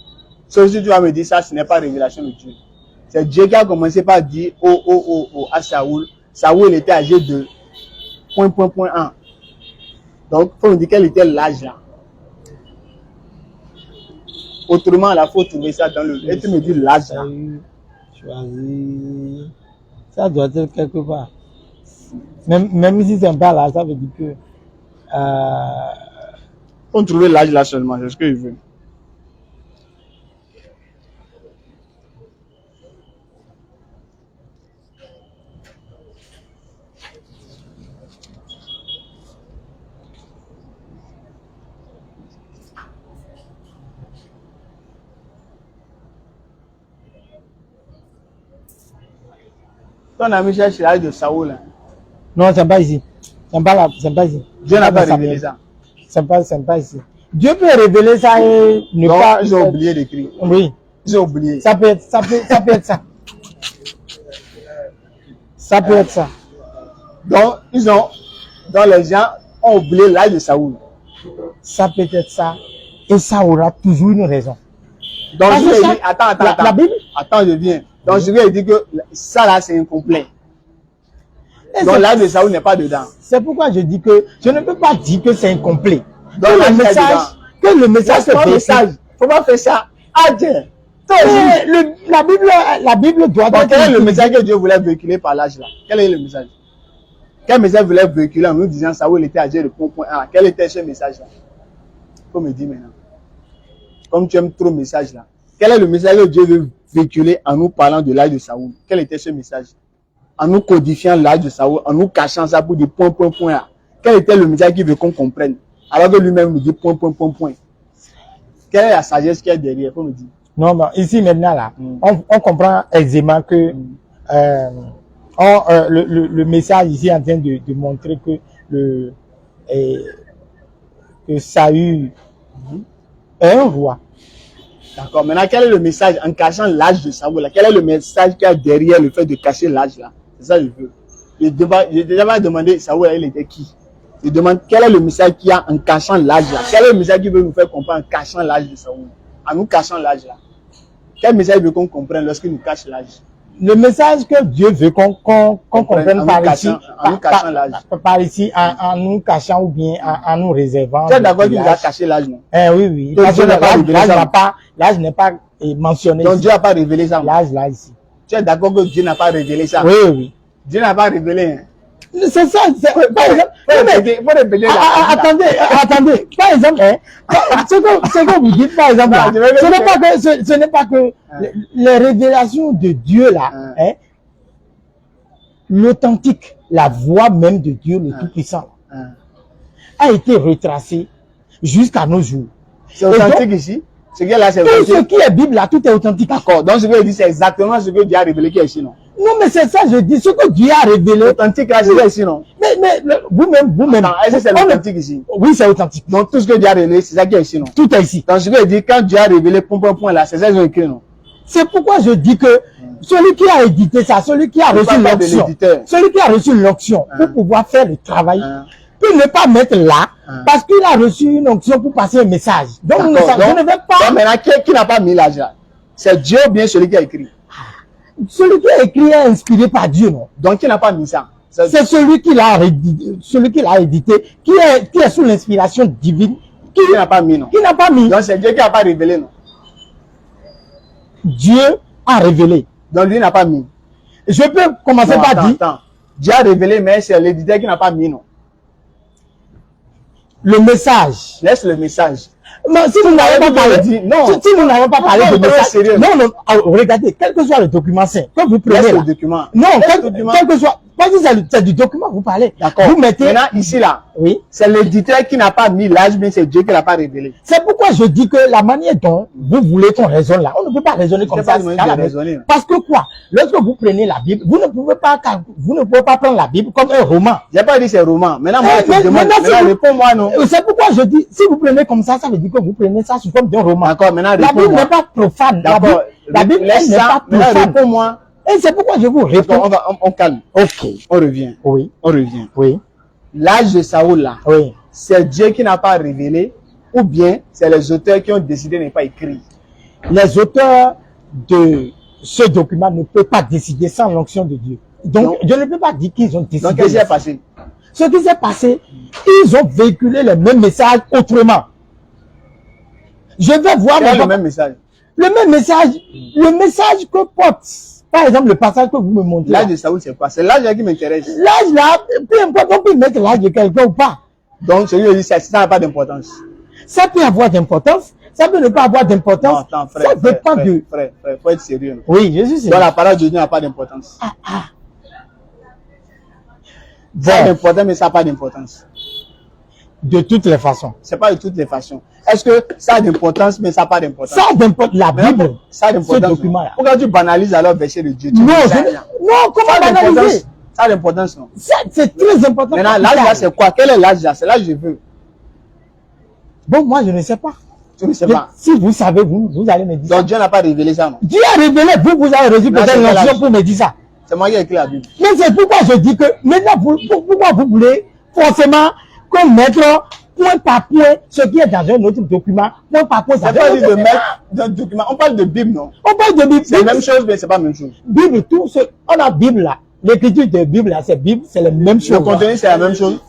Sauf si tu vas me dire ça, ce n'est pas révélation de Dieu. C'est Dieu qui a commencé par dire à Saoul. Saoul était âgé de point 1. Donc, il faut me dire quel était l'âge là. Autrement, il faut trouver ça dans le. Et tu me dis l'âge là. Saül, choisi. Ça doit être quelque part. Même si c'est pas là, ça veut dire que. Faut trouver l'âge là seulement, c'est ce que je veux. ton ami cherche l'âge de Saoul. Non, c'est pas ici. C'est pas là, c'est pas ici. Dieu n'a pas dans sa révélé Bible. ça. C'est pas ici. Dieu peut révéler ça et ne Donc, pas. ils ont oublié d'écrire. Oui. Ils ont oublié. Ça peut être ça. Ça peut être ça. Donc, les gens ont oublié l'âge de Saoul. Ça peut être ça. Et ça aura toujours une raison. Donc, Parce je que lui ai ça- dit, attends. la Bible- Attends, je viens. Donc, je lui ai dit que ça là, c'est incomplet. Et Donc, c'est- l'âge de Saoul n'est pas dedans. C'est pourquoi je dis que je ne peux pas dire que c'est incomplet. Donc, Que là, le c'est message, dedans. que le message Ça, c'est pas un véhicule. message. Faut pas faire ça. Ah, Dieu. Toi aussi. Mais la Bible doit Donc, être. quel est le message que Dieu voulait véhiculer par l'âge là? Quel est le message? Quel message voulait véhiculer en nous disant Saoul était âgé de point A? Quel était ce message là? Faut me dire maintenant. Comme tu aimes trop le message là. Quel est le message que Dieu veut véhiculer en nous parlant de l'âge de Saoul? Quel était ce message? En nous codifiant l'âge de Saoul, en nous cachant ça pour dire point A. Quel était le message qu'il veut qu'on comprenne? Alors que lui-même nous dit point. Quelle est la sagesse qu'il y a derrière? Faut me dire. Non, mais ici maintenant là, on comprend aisément que le message ici est en train de montrer que que Saül est un roi. D'accord. Maintenant, quel est le message en cachant l'âge de Saoul là? Quel est le message qu'il y a derrière le fait de cacher l'âge là? C'est ça que je veux. J'ai déjà demandé Saoul là, il était qui? Je demande quel est le message qu'il y a en cachant l'âge là? Quel est le message qu'il veut nous faire comprendre en cachant l'âge de Saoul? En nous cachant l'âge là. Quel message il veut qu'on comprenne lorsqu'il nous cache l'âge? Le message que Dieu veut qu'on comprenne en par nous ici, cachant- en nous cachant l'âge. par ici, en nous cachant ou bien en nous réservant. Tu es d'accord qu'il nous a l'âge. caché l'âge, non? Oui. Donc, Parce que Dieu n'a pas révélé ça. l'âge n'est pas mentionné Donc ici. Dieu n'a pas révélé ça. L'âge là ici. Tu es d'accord que Dieu n'a pas révélé ça? Oui. Dieu n'a pas révélé. Hein? C'est ça. Par exemple, Faut répéter la- attendez. Par exemple, ce que vous dites, par exemple, Non, là, je vais ce n'est pas que les révélations de Dieu là, l'authentique, la voix même de Dieu le Tout-Puissant, a été retracée jusqu'à nos jours. C'est authentique ici. Ce qui est là, c'est Tout ce authentique. qui est Bible là, tout est authentique. D'accord. Donc ce que je dis, c'est exactement ce que Dieu a révélé qui est ici, non? Non, mais c'est ça, je dis, ce que Dieu a révélé. Authentique là, c'est ici, non? Mais vous-même. Attends, est-ce que c'est on est- authentique ici? Oui, c'est authentique. Donc tout ce que Dieu a révélé, c'est ça qui est ici, non? Tout est ici. Donc ce que je dis, quand Dieu a révélé point là, c'est ça qu'ils ont écrit, non? C'est pourquoi je dis que celui qui a édité ça, celui qui a reçu parle pas de l'onction, l'éditeur. celui qui a reçu l'onction pour pouvoir faire le travail, Hein. peut ne pas mettre là, parce qu'il a reçu une onction pour passer un message. Donc, D'accord. je ne vais pas. Donc maintenant, qui n'a pas mis l'âge là? C'est Dieu ou bien celui qui a écrit? Celui qui a écrit est inspiré par Dieu, non? Donc qui n'a pas mis ça? C'est celui qui l'a édité, qui est sous l'inspiration divine, Qui n'a pas mis, non? qui n'a pas mis. Donc c'est Dieu qui n'a pas révélé, non? Dieu a révélé. Donc lui n'a pas mis. Je peux commencer Non, par attends, dire, attends. Dieu a révélé, mais c'est l'éditeur qui n'a pas mis, non? le message. Laisse le message. Mais si nous n'avons pas parlé, non. si nous n'avons pas parlé Non, de non, message, sérieux. non, regardez, quel que soit le document saint, quand vous prenez Laisse là, le document. non, Laisse quel le document. que soit, pas si c'est du document, vous parlez. D'accord. Vous mettez, Maintenant, ici, là, oui. c'est l'éditeur qui n'a pas mis l'âge, mais c'est Dieu qui n'a pas révélé. C'est pourquoi je dis que la manière dont vous voulez qu'on raisonne là, on ne peut pas raisonner comme C'est ça. pas le moyen dans de la Bible. raisonner. Parce que quoi? Lorsque vous prenez la Bible, vous ne pouvez pas prendre la Bible comme un roman. J'ai pas dit c'est roman. Maintenant, moi, je te Mais demande. maintenant, si Maintenant, vous- réponds-moi, non? C'est pourquoi je dis, si vous prenez comme ça veut dire que vous prenez ça sous forme d'un roman. D'accord, maintenant, La Bible réponds-moi. n'est pas profane. D'accord. La Bible Laisse elle n'est ça. pas Maintenant, profane. réponds-moi. Et c'est pourquoi je vous réponds. D'accord, on calme. Ok. On revient. Oui, On revient. oui, L'âge de Saoul, là, oui. c'est Dieu qui n'a pas révélé, ou bien c'est les auteurs qui ont décidé de ne pas écrire. Les auteurs de ce document ne peuvent pas décider sans l'onction de Dieu. Donc, Non. je ne peux pas dire qu'ils ont décidé. Donc, qu'est-ce qui s'est passé? Ce qui s'est passé, ils ont véhiculé le même message autrement. Je vais voir Quel est mon le papa- même message? le message que porte, par exemple, le passage que vous me montrez. L'âge de Saoul, c'est quoi? C'est l'âge qui m'intéresse. L'âge là, peu importe, on peut mettre l'âge de quelqu'un ou pas. Donc, celui qui dit ça n'a pas d'importance. Ça peut avoir d'importance, ça peut ne pas avoir Non, d'importance. attends, Ça frère, dépend de. frère, faut être sérieux. Oui, je suis Donc, sérieux. la parole de Dieu n'a pas d'importance. Ça a Bon, d'importance, mais ça n'a pas d'importance. De toutes les façons. C'est pas de toutes les façons. Est-ce que ça a d'importance, mais ça n'a pas d'importance? Ça a d'importance. La Bible, ça a d'importance. ce document-là. Pourquoi tu banalises alors le verset de Dieu? Non, non, comment banaliser? Ça a d'importance, non? C'est très important. Maintenant, l'âge là, c'est quoi? Quel est l'âge là? C'est là que je veux. Bon, moi, je ne sais pas. Tu ne sais pas. Si vous savez, vous allez me dire. Donc, Dieu n'a pas révélé ça, non? Dieu a révélé, vous avez reçu peut-être l'onction pour me dire ça. C'est moi qui ai écrit la Bible. Mais c'est pourquoi je dis que maintenant, pourquoi vous voulez forcément qu'on mette point par point ce qui est dans un autre document, point par point. C'est pas dit de mettre dans un document. On parle de Bible, non? On parle de Bible. C'est la même chose, mais c'est pas la même chose. Bible, tout ce, on a Bible là. L'écriture de Bible là, c'est Bible, c'est la même chose. Le contenu, c'est la même chose.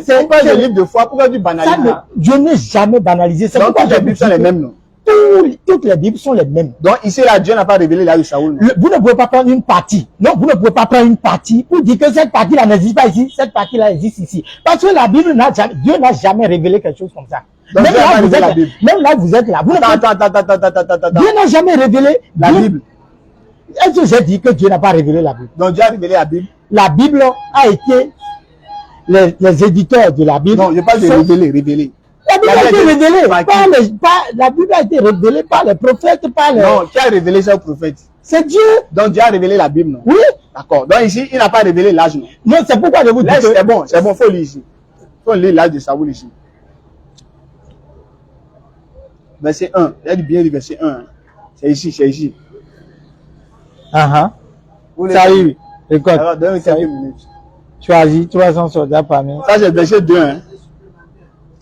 C'est pas le livre de foi. Pourquoi tu banalises ça? Je n'ai jamais banalisé. C'est pourquoi les Bibles sont les mêmes, non? Toutes les Bibles sont les mêmes. Donc ici, là, Dieu n'a pas révélé là de Saoul. Vous ne pouvez pas prendre une partie. Non, vous ne pouvez pas prendre une partie pour dire que cette partie-là n'existe pas ici, cette partie-là existe ici. Parce que la Bible Dieu n'a jamais révélé quelque chose comme ça. Donc, même là, vous êtes là. Attends. Dieu n'a jamais révélé la Bible. Est-ce que j'ai dit que Dieu n'a pas révélé la Bible? Donc Dieu a révélé la Bible. La Bible a été les éditeurs de la Bible. Non, je parle de révéler. La Bible a été révélée la Bible a été révélée par les prophètes, par les... Non, qui a révélé ça aux prophètes? C'est Dieu. Donc Dieu a révélé la Bible, non? Oui. D'accord. Donc ici, il n'a pas révélé l'âge, non? Non, c'est pourquoi je vous dis que... C'est bon, faut lire ici. Faut lire l'âge de Saoul ici. Verset 1. Il a dit bien du verset 1. C'est ici. Ça y est. Écoute. Alors, donne-moi quelques minutes. Choisis 300 soldats parmi. Ça, c'est verset 2. Hein.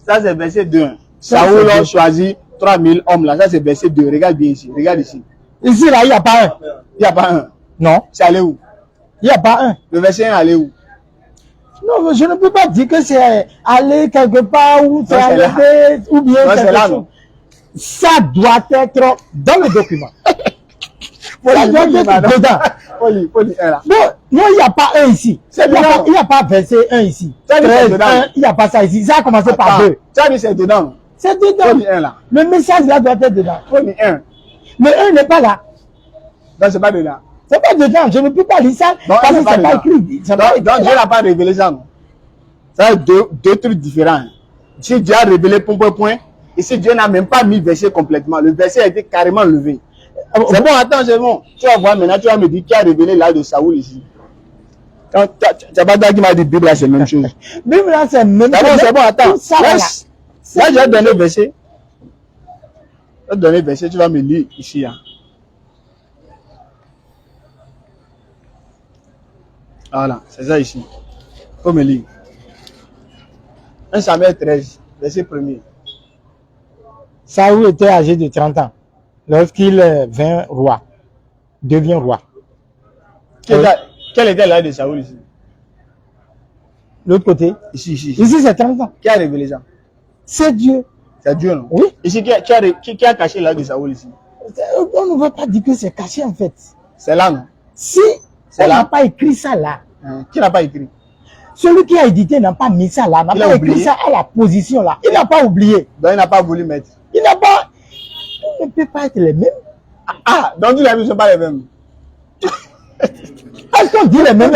Ça, c'est verset 2. Hein. Saoul a choisi 3000 hommes là. Ça, c'est verset 2. Regarde bien ici. Regarde ici. Ici, là, il n'y a pas un. Il n'y a pas un. Non. C'est allé où? Il n'y a pas un. Le verset 1 allé où? Non, je ne peux pas dire que c'est aller quelque part ou c'est aller ou bien non, quelque là, chose. non. Ça doit être dans le document. Ça doit être dedans. Faut lire là. Non, il n'y a pas un ici. Il n'y a pas verset 1 ici. 13, 1, il n'y a pas ça ici. Ça a commencé par 2. Ça dit c'est dedans. C'est dedans. Faut lire 1 là. Le message là doit être dedans. Faut lire 1. Mais 1 n'est pas là. Non, c'est pas dedans. C'est pas dedans. Je ne peux pas lire ça parce que c'est pas écrit. Donc Dieu n'a pas révélé ça, non? Ça c'est deux trucs différents. Si Dieu a révélé point, ici Dieu n'a même pas mis le verset complètement. Le verset a été carrément levé. C'est bon, attends, c'est bon. Tu vas voir maintenant, tu vas me dire qui a révélé l'âge de Saoul ici. Tu n'as pas dit qui m'a dit Bible là, c'est la même chose. Bible là, c'est la même chose. C'est bon, attends. Là, je vais donner le verset. Je vais donner le verset, tu vas me lire ici. Hein. Voilà, c'est ça ici. Il faut me lire. 1 Samuel 13, verset 1er. Saoul était âgé de 30 ans lorsqu'il devient roi. Quel était l'âge de Saoul ici? L'autre côté? Ici, c'est 30 ans. Qui a révélé ça? C'est Dieu. C'est Dieu, non? Oui. Ici, qui a caché l'âge de Saoul ici? On ne va pas dire que c'est caché en fait. C'est là, non? Si on n'a pas écrit ça là. Qui n'a pas écrit? Celui qui a édité n'a pas mis ça là, n'a pas écrit ça à la position là. Il n'a pas oublié. Donc il n'a pas voulu mettre. Il n'a pas. Il ne peut pas être les mêmes. Donc tu l'as vu, ce ne sont pas les mêmes. Est-ce qu'on dit les mêmes?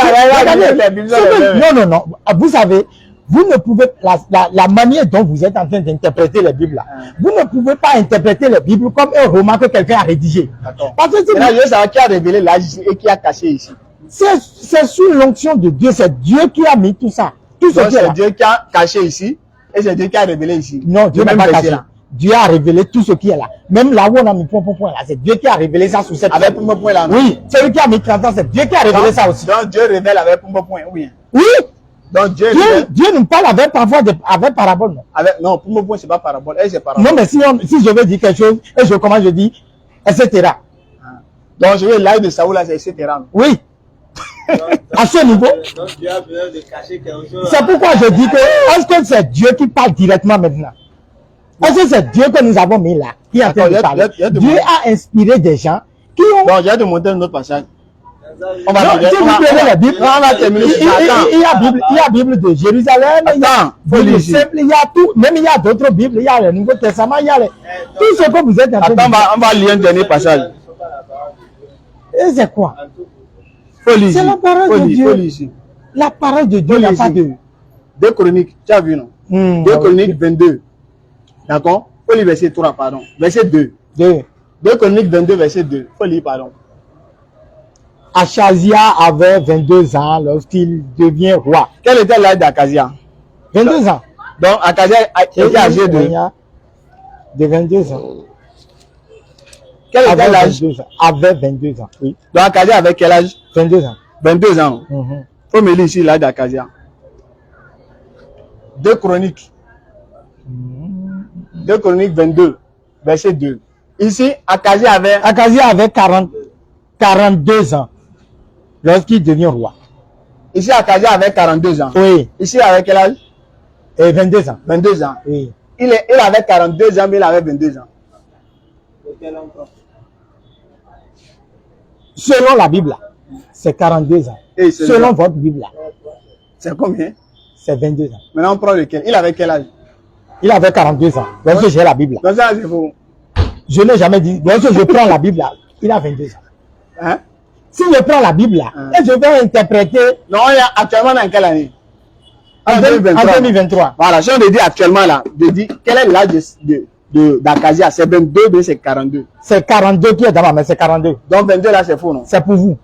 Non. Vous savez, vous ne pouvez la manière dont vous êtes en train d'interpréter les Bibles là, vous ne pouvez pas interpréter les Bibles comme un roman que quelqu'un a rédigé. Parce que c'est là, je sais qui a révélé l'âge et qui a caché ici. C'est sous l'onction de Dieu, c'est Dieu qui a mis tout ça. Tout ce c'est Dieu qui a caché ici et c'est Dieu qui a révélé ici. Non, Dieu n'a pas caché là. Dieu a révélé tout ce qui est là. Même là où on a mis point là, c'est Dieu qui a révélé ça sous cette avec point là. Oui, celui qui a mis 30 ans, c'est Dieu qui a révélé ça aussi. Donc Dieu révèle avec point, oui. Oui. Donc Dieu nous parle avec parfois avec parabole. Non, point c'est pas parabole, c'est parabole. Non, mais si je veux dire quelque chose et je commence, je dis, etc. Donc je veux l'âge de Saoul là, c'est etc. Oui. À ce niveau. C'est pourquoi je dis que est-ce que c'est Dieu qui parle directement maintenant? Est-ce que c'est Dieu que nous avons mis là qui est en train de parler? Dieu a inspiré des gens qui ont... Bon, je vais te montrer un autre passage. On va la Bible. Il y a la Bible de Jérusalem, il y a Bible simple, il y a tout. Même il y a d'autres Bibles, il y a le Nouveau Testament, il y a tout ce que vous êtes en train de dire. On va lire un dernier passage. Et c'est quoi? C'est la parole de Dieu. La parole de Dieu n'a pas de... 2 Chroniques, tu as vu, non? 2 Chroniques 22. D'accord? Faut lire verset 3, pardon. Verset 2. 2. 2 Chroniques 22, verset 2. Faut lire, pardon. Achazia avait 22 ans lorsqu'il devient roi. Quel était l'âge d'Akazia? 22 ans. Donc, Akazia était âgé de 22 ans. Quel était l'âge? Avait 22 ans, oui. Donc, Akazia avait quel âge? 22 ans. 22 ans. Faut me lire ici l'âge d'Akazia. 2 Chroniques. 2 Chroniques 22, verset 2. Ici, Akazia avait 42 ans lorsqu'il devient roi. Ici, Akazia avait 42 ans. Oui. Ici, avec quel âge? 22 ans. 22 ans. Oui. Il avait 42 ans, mais il avait 22 ans. Selon la Bible, c'est 42 ans. Et selon votre Bible, c'est combien? C'est 22 ans. Maintenant, on prend lequel? Il avait quel âge? Il avait 42 ans. Lorsque j'ai la Bible. Donc ça, c'est faux. Je n'ai jamais dit. Lorsque je prends la Bible, il a 22 ans. Hein? Si je prends la Bible, et je vais interpréter. Non, il y a actuellement dans quelle année? En 2023. Voilà, si on dit actuellement là, de dire quel est l'âge d'Akazia? C'est 22, mais c'est 42. C'est 42 qui est dans ma main, c'est 42. Donc 22 là, c'est faux, non? C'est pour vous.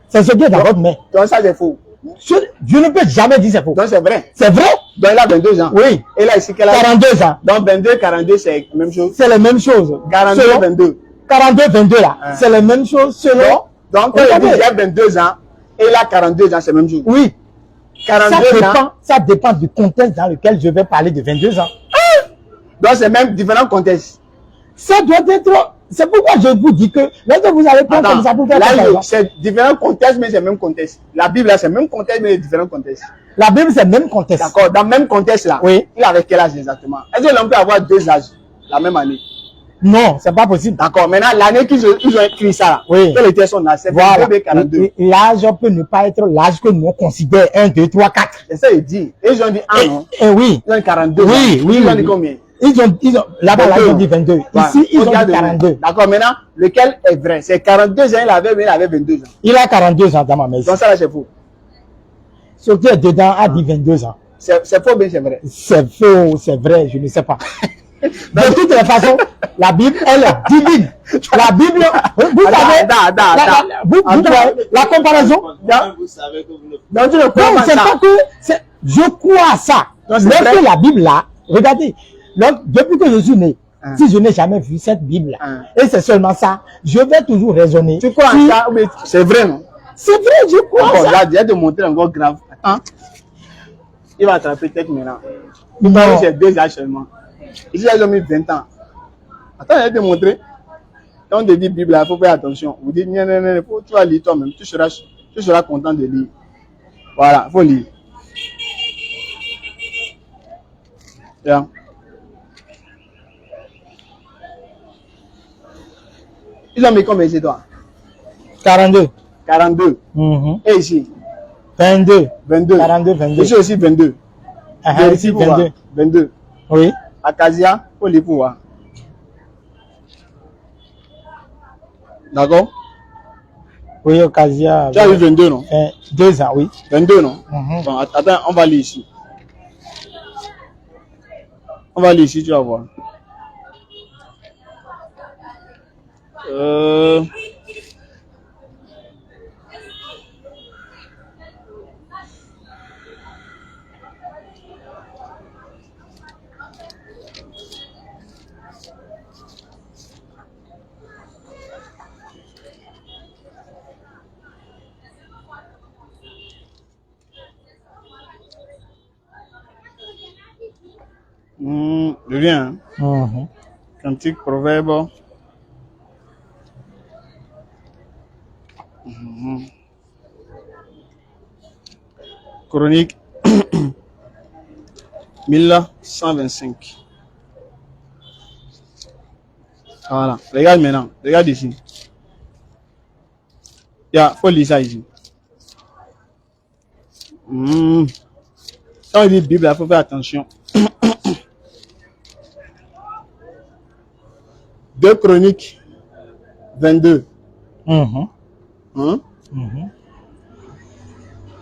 C'est ce qui est dans votre main. Donc ça, c'est faux. Je ne peux jamais dire c'est faux. Donc c'est vrai. C'est vrai? Donc il a 22 ans. Oui. Et là, ici, quel âge? 42 ans. Donc 22, 42, c'est la même chose. C'est la même chose. 42, selon, 22. 42, 22 là. C'est la même chose selon. Donc quand il dit il a 22 ans et il a 42 ans, c'est la même chose. Oui. 42 ans. Ça dépend du contexte dans lequel je vais parler de 22 ans. Donc c'est même différents contextes. Ça doit être. C'est pourquoi je vous dis que lorsque vous allez prendre comme ça pour faire là, c'est différents contextes, mais c'est le même contexte. La Bible, là, c'est le même contexte, mais différents contextes. La Bible, c'est le même contexte. D'accord. Dans le même contexte, là, oui. Il avait quel âge exactement? Est-ce que l'on peut avoir 2 âges la même année? Non, c'est pas possible. D'accord. Maintenant, l'année qu'ils ont écrit ça, là, oui. Quel était son âge? C'est voilà. 42. L'âge peut ne pas être l'âge que nous considérons 1, 2, 3, 4. C'est ça, il dit. Et ils ont dit 1, non? Oui. Ils ont dit 42. Oui, oui. Ils ont dit combien? Là-bas, ils ont dit 22. Voilà. Ici, ils ont dit 42. D'accord, maintenant, lequel est vrai? C'est 42 ans, il avait 22 ans. Il a 42 ans dans ma maison. Donc ça, là, c'est faux. Ce qui est dedans a dit 22 ans. C'est faux, bien c'est vrai. C'est faux, c'est vrai, je ne sais pas. De toutes les façons, la Bible, elle est divine. La Bible, vous savez, la comparaison. Vous savez que vous ne... Donc, tu ne crois pas c'est ça. pas que, je crois à ça. Lorsque la Bible là, regardez, depuis que je suis né, si je n'ai jamais vu cette Bible, et c'est seulement ça, je vais toujours raisonner. Tu crois à ça? Mais c'est vrai, non? C'est vrai, je crois à ça. Là, je vais te montrer encore grave. Attends. Il va attraper peut-être maintenant. Non. J'ai 2 âges seulement. Ici, ils ont mis 20 ans. Attends, je vais te montrer. Quand on te dit Bible, il faut faire attention. Vous dites, non, tu vas lire toi-même. Tu seras content de lire. Voilà, il faut lire. Yeah. Ils ont mis combien chez toi? 42. 42. Et ici? 22. 22. 42, 22. Ici aussi 22. Ici 22. 22. Oui. Akazia, il faut lire pour voir. D'accord? Oui, Akazia. Tu as eu 22, non? 2 ans, oui. 22, non? Bon, attends, on va lire ici. On va lire ici, tu vas voir. Je viens. Cantique, proverbe. Chronique 1125. Voilà. Regarde maintenant. Regarde ici. Il faut lire ça ici. Quand on dit Bible, il faut faire attention. 2 Chroniques 22.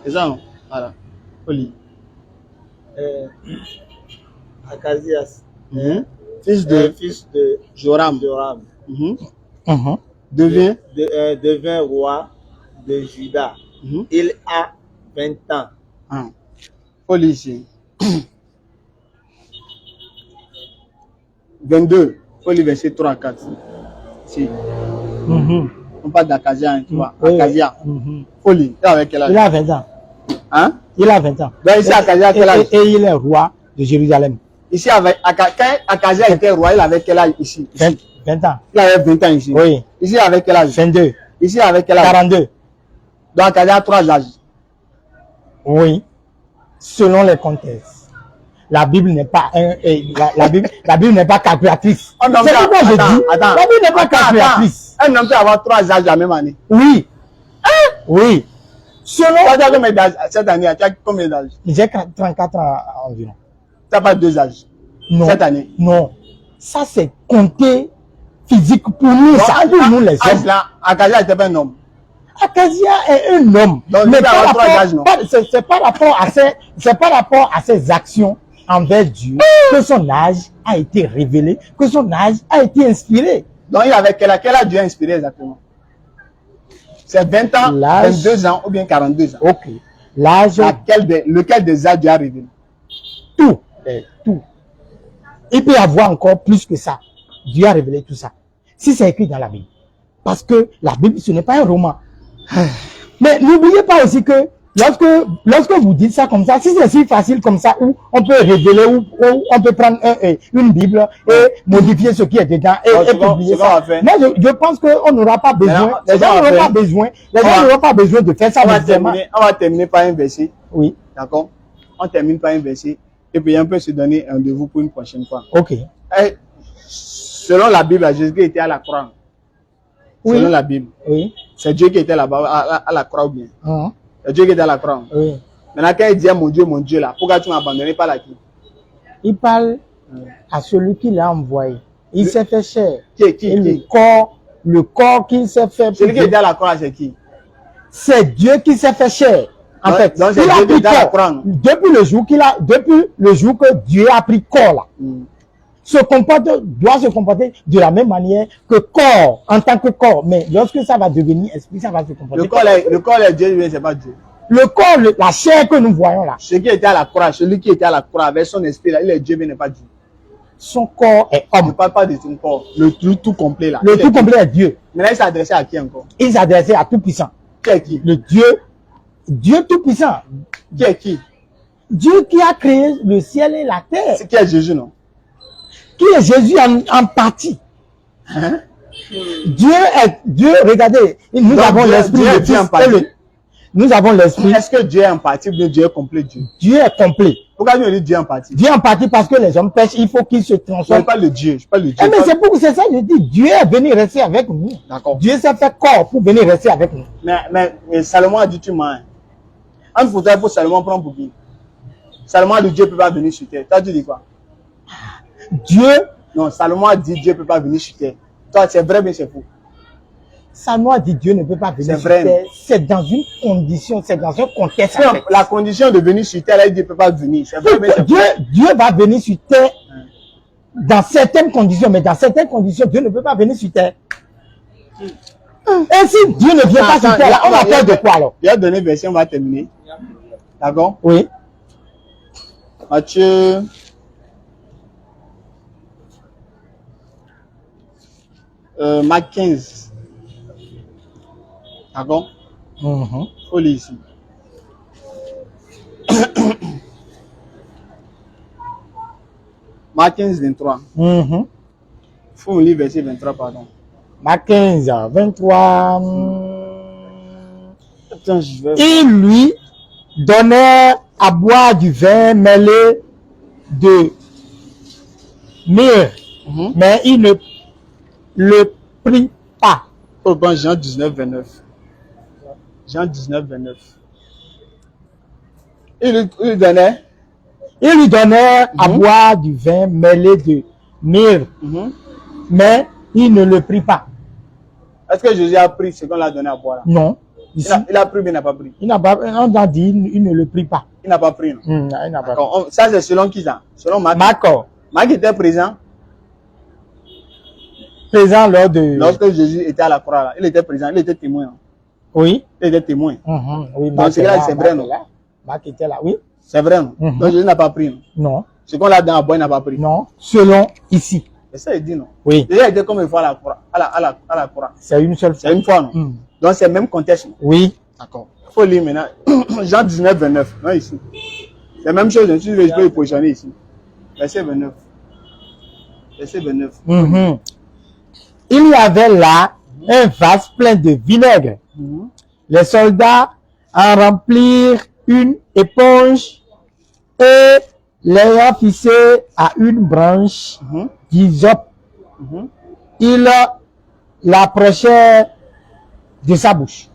C'est ça, non? Voilà. Faut lire. Acazias, fils de Joram, devient devint roi de Juda. Il a 20 ans. faut lire ici. 22, faut lire verset 3 à 4. Si. On parle d'Acazia, tu vois. Acazia. Faut lire. Il avait quel âge? Il a 20 ans. Hein? Il a 20 ans. Donc ici, Acazia, quel âge? Et il est roi de Jérusalem. Ici, quand Acazia était roi, il avait quel âge ici? 20 ans. Il avait 20 ans ici. Oui. Ici, il avait quel âge? 22. Ici, il avait quel âge? 42. Donc Acazia a 3 âges. Oui. Selon les contextes. La Bible n'est pas la Bible n'est pas calculatrice. C'est pourquoi je dis, la Bible n'est pas calculatrice. Un homme peut avoir 3 âges la même année. Oui. Oui. Selon. Tu as combien d'âges cette année? Tu as combien d'âges? J'ai 34 ans environ. Tu n'as pas 2 âges? Non. Cette année? Non. Ça, c'est compter physique pour nous. Ça, pour nous, les hommes. Acazia n'était pas un homme. Acazia est un homme. Donc, mais c'est par rapport à ses actions envers Dieu que son âge a été révélé, que son âge a été inspiré. Donc, il avait quel âge Dieu a inspiré exactement? C'est 20 ans, 22 ans ou bien 42 ans? Ok. L'âge. Lequel des âges Dieu a révélé? Tout. Tout. Il peut y avoir encore plus que ça. Dieu a révélé tout ça. Si c'est écrit dans la Bible. Parce que la Bible, ce n'est pas un roman. Mais n'oubliez pas aussi que lorsque vous dites ça comme ça, si c'est si facile comme ça, où on peut révéler, où on peut prendre une Bible et modifier ce qui est dedans et publier ça. Moi, je pense qu'on n'aura pas besoin, les gens n'auront pas besoin de faire ça. On va terminer par un verset. Oui. D'accord? On termine par un verset et puis on peut se donner un rendez-vous pour une prochaine fois. Ok. Selon la Bible, Jésus était à la croix. Oui. Selon la Bible. Oui. C'est Dieu qui était là-bas à la croix ou bien? C'est Dieu qui était à la croix. Oui. Maintenant, quand il dit mon Dieu là, pourquoi tu m'as abandonné par la qui? Il parle à celui qui l'a envoyé. Il s'est fait chair. Qui? Le corps qu'il s'est fait. Celui qui était à la croix, c'est qui? C'est Dieu qui s'est fait chair. En fait, donc il a pris corps. Depuis le jour que Dieu a pris corps là. Doit se comporter de la même manière que corps, en tant que corps. Mais lorsque ça va devenir esprit, ça va se comporter. Le corps est Dieu, c'est pas Dieu. Le corps, la chair que nous voyons là. Celui qui était à la croix avec son esprit là, il est Dieu, mais n'est pas Dieu. Son corps est homme. Je ne parle pas de son corps, le tout complet là. Le tout complet est Dieu. Maintenant, il s'adressait à qui encore? Il s'adressait à tout puissant. Qui est qui? Le Dieu tout puissant. Qui est qui? Dieu qui a créé le ciel et la terre. C'est qui est Jésus, non? Qui est Jésus en partie. Hein? Dieu, regardez, nous avons l'esprit de Dieu en partie. Nous avons l'esprit. Est-ce que Dieu est en partie ou Dieu est complet Dieu? Dieu est complet. Pourquoi nous dit Dieu en partie? Dieu en partie parce que les hommes pêchent, il faut qu'ils se transforment. Je parle de Dieu, je parle de Dieu. Mais c'est ça que je dis, Dieu est venu rester avec nous. D'accord. Dieu s'est fait corps pour venir rester avec nous. Mais Salomon a dit tu mens. Un fauteuil pour Salomon prendre pour qui? Salomon a dit Dieu ne peut pas venir sur terre. Toi tu dis quoi? Dieu. Non, Salomon a dit Dieu ne peut pas venir sur terre. Toi c'est vrai mais c'est faux. Salomon a dit Dieu ne peut pas venir sur terre. C'est dans une condition, c'est dans un contexte. La condition de venir sur terre, là, Dieu ne peut pas venir. C'est vrai mais c'est faux. Dieu va venir sur terre dans certaines conditions, mais dans certaines conditions, Dieu ne peut pas venir sur terre. Et si Dieu ne vient pas sur terre, là, on a peur de quoi alors? Il a donné verset, on va terminer. D'accord? Oui. Matthieu. Marc 15. D'accord? Faut lire ici. Marc 15, 23. Faut lire verset 23, pardon. Marc 15, 23. Attends, je vais... Il lui donnait à boire du vin mêlé de myrrhe, mais il ne le prit pas. Oh, bon, Jean 19, 29. Jean 19, 29. Il lui donnait à boire du vin mêlé de myrrhe, mais il ne le prit pas. Est-ce que Jésus a pris ce qu'on l'a donné à boire là? Non. Il a pris mais il n'a pas pris. On a dit il ne le prit pas. Il n'a pas pris. Non? Il n'a pas pris. Ça, c'est selon qui ça? Selon Marc. Marc était présent. Présent lors de... Lorsque Jésus était à la croix, là. Il était présent, il était témoin. Oui. Il était témoin. Oui, donc c'est là, c'est vrai, non? Marc était là, oui. C'est vrai, non? Donc Jésus n'a pas pris, non? Non. Ce qu'on l'a dans la boîte, il n'a pas pris. Non. Selon ici. C'est ça, il dit, non? Oui. Déjà, il était combien de fois à la croix? À la croix. C'est une seule fois. C'est une fois, non? Donc c'est le même contexte. Oui. D'accord. Il faut lire maintenant. Jean 19, 29. Non, ici. C'est la même chose, je peux le positionner ici. Verset 29. Verset 29. Il y avait là un vase plein de vinaigre. Les soldats en remplirent une éponge et l'ayant fixé à une branche d'hysope, il l'approchait de sa bouche.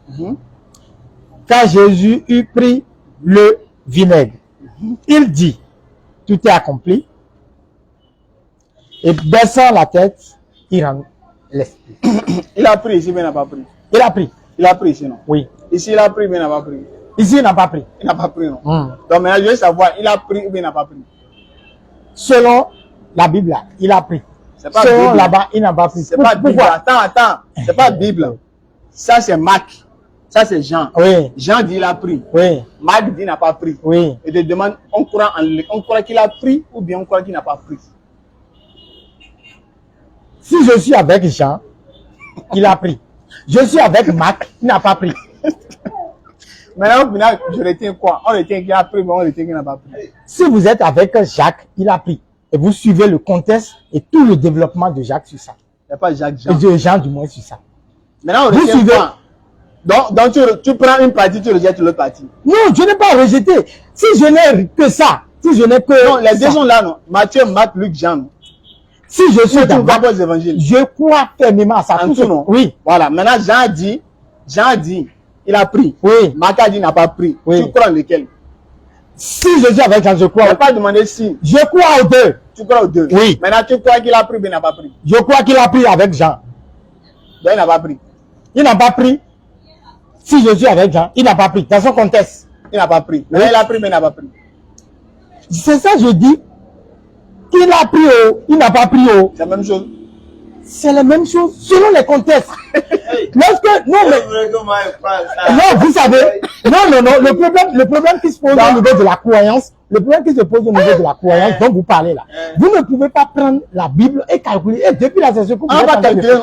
Quand Jésus eut pris le vinaigre, il dit, tout est accompli, et baissant la tête, il rend l'esprit. Il a pris ici, mais il n'a pas pris. Il a pris. Il a pris ici, non? Oui. Ici, il a pris, mais il n'a pas pris. Ici, il n'a pas pris. Il n'a pas pris, non? Donc maintenant, je veux savoir, il a pris ou il n'a pas pris? Selon la Bible, là, il a pris. Pas selon là-bas, il n'a pas pris. C'est pas Bible. Attends. C'est pas Bible. Ça, c'est Marc. Ça, c'est Jean. Oui. Jean dit il a pris. Oui. Marc dit il n'a pas pris. Oui. Et te demande, on croit qu'il a pris ou bien on croit qu'il n'a pas pris. Si je suis avec Jean, il a pris. Je suis avec Marc, il n'a pas pris. Maintenant, je retiens quoi? On retient qu'il a pris, mais on retient qu'il n'a pas pris. Si vous êtes avec Jacques, il a pris. Et vous suivez le contexte et tout le développement de Jacques sur ça. Il n'y a pas Jacques, Jean. Et de Jean, du moins, sur ça. Maintenant, on retient quoi? Donc tu prends une partie, tu rejettes l'autre partie. Non, je n'ai pas rejeté. Si je n'ai que ça, si je n'ai que... Non, les deux sont là, non? Matthieu, Marc, Luc, Jean. Non? Si je suis dans vos évangiles, je crois fermement à ça. En tout, non? Oui. Voilà. Maintenant, Jean dit, il a pris. Oui. Marc a dit, il n'a pas pris. Oui. Tu crois en lequel? Si je suis avec Jean, je crois. Je n'ai pas demandé si. Je crois aux deux. Tu crois aux deux? Oui. Maintenant, tu crois qu'il a pris ou il n'a pas pris? Je crois qu'il a pris avec Jean. Donc, il n'a pas pris. Il n'a pas pris. Si je suis avec Jean, il n'a pas pris. Dans son contexte. Il n'a pas pris. Mais il a pris, mais il n'a pas pris. C'est ça, je dis. Il a pris il n'a pas pris C'est la même chose. C'est la même chose selon les contextes. Lorsque, non, vous savez, non, le problème qui se pose au niveau de la croyance, dont vous parlez là, vous ne pouvez pas prendre la Bible et calculer, et depuis la session que vous êtes en train de faire,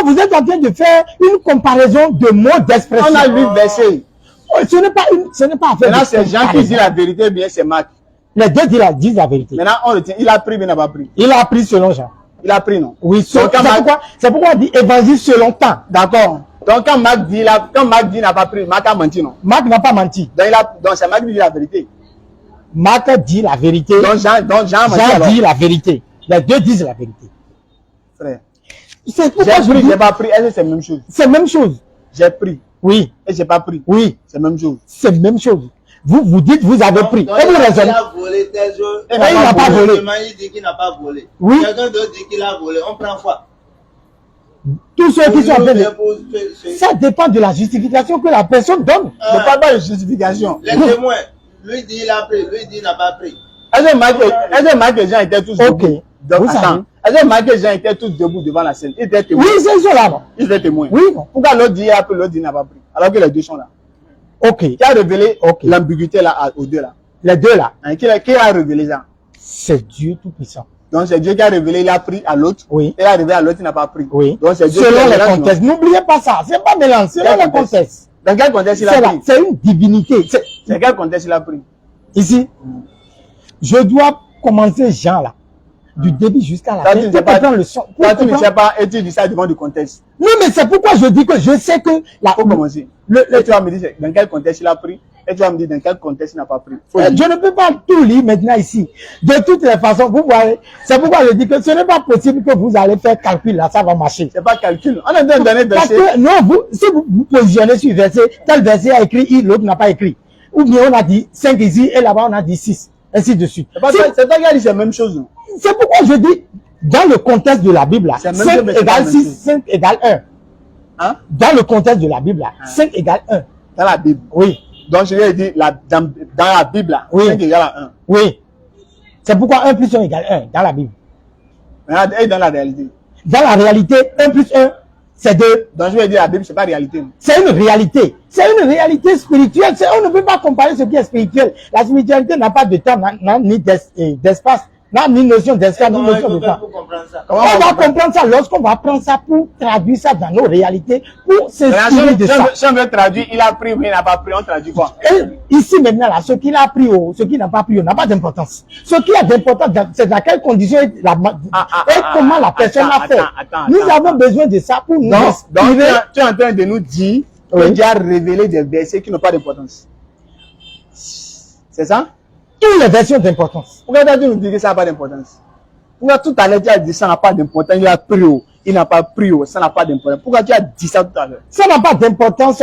vous êtes en train de faire une comparaison de mots d'expression. On a lu le verset. Ce n'est pas affaire. Maintenant, c'est Jean qui dit la vérité, bien c'est Marc. Les deux disent la vérité. Maintenant, on retient, il a pris, mais il n'a pas pris. Il a pris selon Jean. Il a pris, non? Oui, c'est pourquoi on dit évangile selon temps. D'accord. Donc, quand Marc dit il n'a pas pris, Marc a menti, non? Marc n'a pas menti. Donc c'est Marc qui dit la vérité. Marc dit la vérité. Donc, Jean dit la vérité. Les deux disent la vérité. Frère. C'est pourquoi j'ai pris, j'ai pas pris. Est-ce que c'est la même chose? C'est la même chose. J'ai pris. Oui. Et j'ai pas pris. Oui. C'est la même chose. C'est la même chose. Vous dites vous avez pris. Donc, et vous raisonnez. il a volé tel jour. Il n'a pas volé. Il dit qu'il n'a pas volé. Oui. Quelqu'un d'autre dit qu'il a volé. On prend quoi? Tous ceux qui sont en train de... Ça dépend de la justification que la personne donne. Ne parle pas de justification. Les témoins. Lui dit il a pris. Lui dit il n'a pas pris. Est-ce que Marc et Jean étaient tous debout? Ok. Donc, attends. Est-ce que Marc et Jean étaient tous debout devant la scène? Ils étaient témoins. Oui, c'est ça là. Ils étaient témoins. Oui. Pourquoi l'autre dit il a pris, l'autre dit il n'a pas pris? Alors que les deux sont là. Ok. Qui a révélé l'ambiguïté là aux deux là? Les deux là. Hein, qui a révélé ça? C'est Dieu Tout-Puissant. Donc c'est Dieu qui a révélé, il a pris à l'autre. Oui. Il a révélé à l'autre, il n'a pas pris. Oui. Donc c'est Dieu selon qui a les contextes. N'oubliez pas ça. C'est pas mélange. Selon les contextes. Dans quel contexte il a pris? C'est une divinité. C'est quel contexte il a pris? Ici, je dois commencer Jean là. Du début jusqu'à la fin. Tu ne sais pas, le son. tu ne sais pas et tu dis ça devant du contexte. Non, mais c'est pourquoi je dis que je sais que la. Faut commencer. Et tu vas me dire dans quel contexte il a pris. Et tu vas me dire dans quel contexte il n'a pas pris. Je ne peux pas tout lire maintenant ici. De toutes les façons, vous voyez, c'est pourquoi je dis que ce n'est pas possible que vous allez faire calcul là, ça va marcher. C'est pas calcul. On a donné parce que non, si vous vous positionnez sur verset, tel verset a écrit I, l'autre n'a pas écrit. Ou bien on a dit 5 ici et là-bas on a dit 6. Ainsi de suite. C'est toi qui as dit c'est la même chose. C'est pourquoi je dis, dans le contexte de la Bible là, 5 égale 6, 5 égale 1. Hein? Dans le contexte de la Bible là, 5 égale 1. Dans la Bible. Oui. Donc, je lui ai dit, dans la Bible, là, Oui. 5 égale à 1. Oui. C'est pourquoi 1 plus 1 égale 1 dans la Bible. Et dans la réalité. Dans la réalité, 1 plus 1, c'est 2. Donc, je lui ai dit, la Bible, c'est pas réalité. Non. C'est une réalité. C'est une réalité spirituelle. On ne peut pas comparer ce qui est spirituel. La spiritualité n'a pas de temps, ni d'espace, ni notion d'espace, ni Comment il notion de faut faire temps. pour comprendre ça? Comment On va comprendre ça lorsqu'on va prendre ça pour traduire ça dans nos réalités, pour s'inspirer de ça. Si on veut traduire, il a pris ou il n'a pas pris, on traduit quoi? Et ici maintenant, là, ce qu'il a pris ou ce qui n'a pas pris n'a pas d'importance. Ce qui a d'importance, c'est dans quelles conditions et comment la personne a fait. Nous avons besoin de ça pour nous Donc, inspirer. tu es en train de nous dire que Dieu a révélé des versets qui n'ont pas d'importance. C'est ça? Toutes les versions d'importance. Pourquoi tu nous dis que ça n'a pas d'importance? Pourquoi tout à l'heure tu as dit ça n'a pas d'importance, il a pris ou il n'a pas pris ou ça n'a pas d'importance? Pourquoi tu as dit ça tout à l'heure? Ça n'a pas d'importance,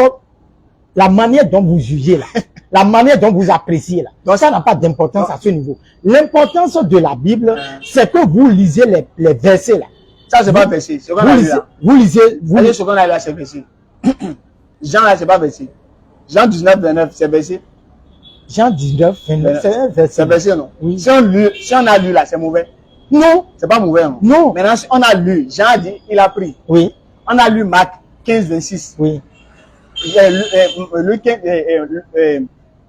la manière dont vous jugez là, la manière dont vous appréciez là. Donc ça n'a pas d'importance à ce niveau. L'importance de la Bible, c'est que vous lisez les versets là. Ça, c'est pas verset. Ce qu'on a lu là. Vous lisez. Ce qu'on a lu là, c'est verset. Jean là, c'est pas verset. Jean 19, 29, c'est verset. Jean 19, 29, c'est un verset. C'est verset, non? Oui. Si on a lu là, c'est mauvais. Non. C'est pas mauvais, non? Non. Maintenant, si on a lu, Jean a dit, il a pris. Oui. On a lu Marc 15, 26. Oui.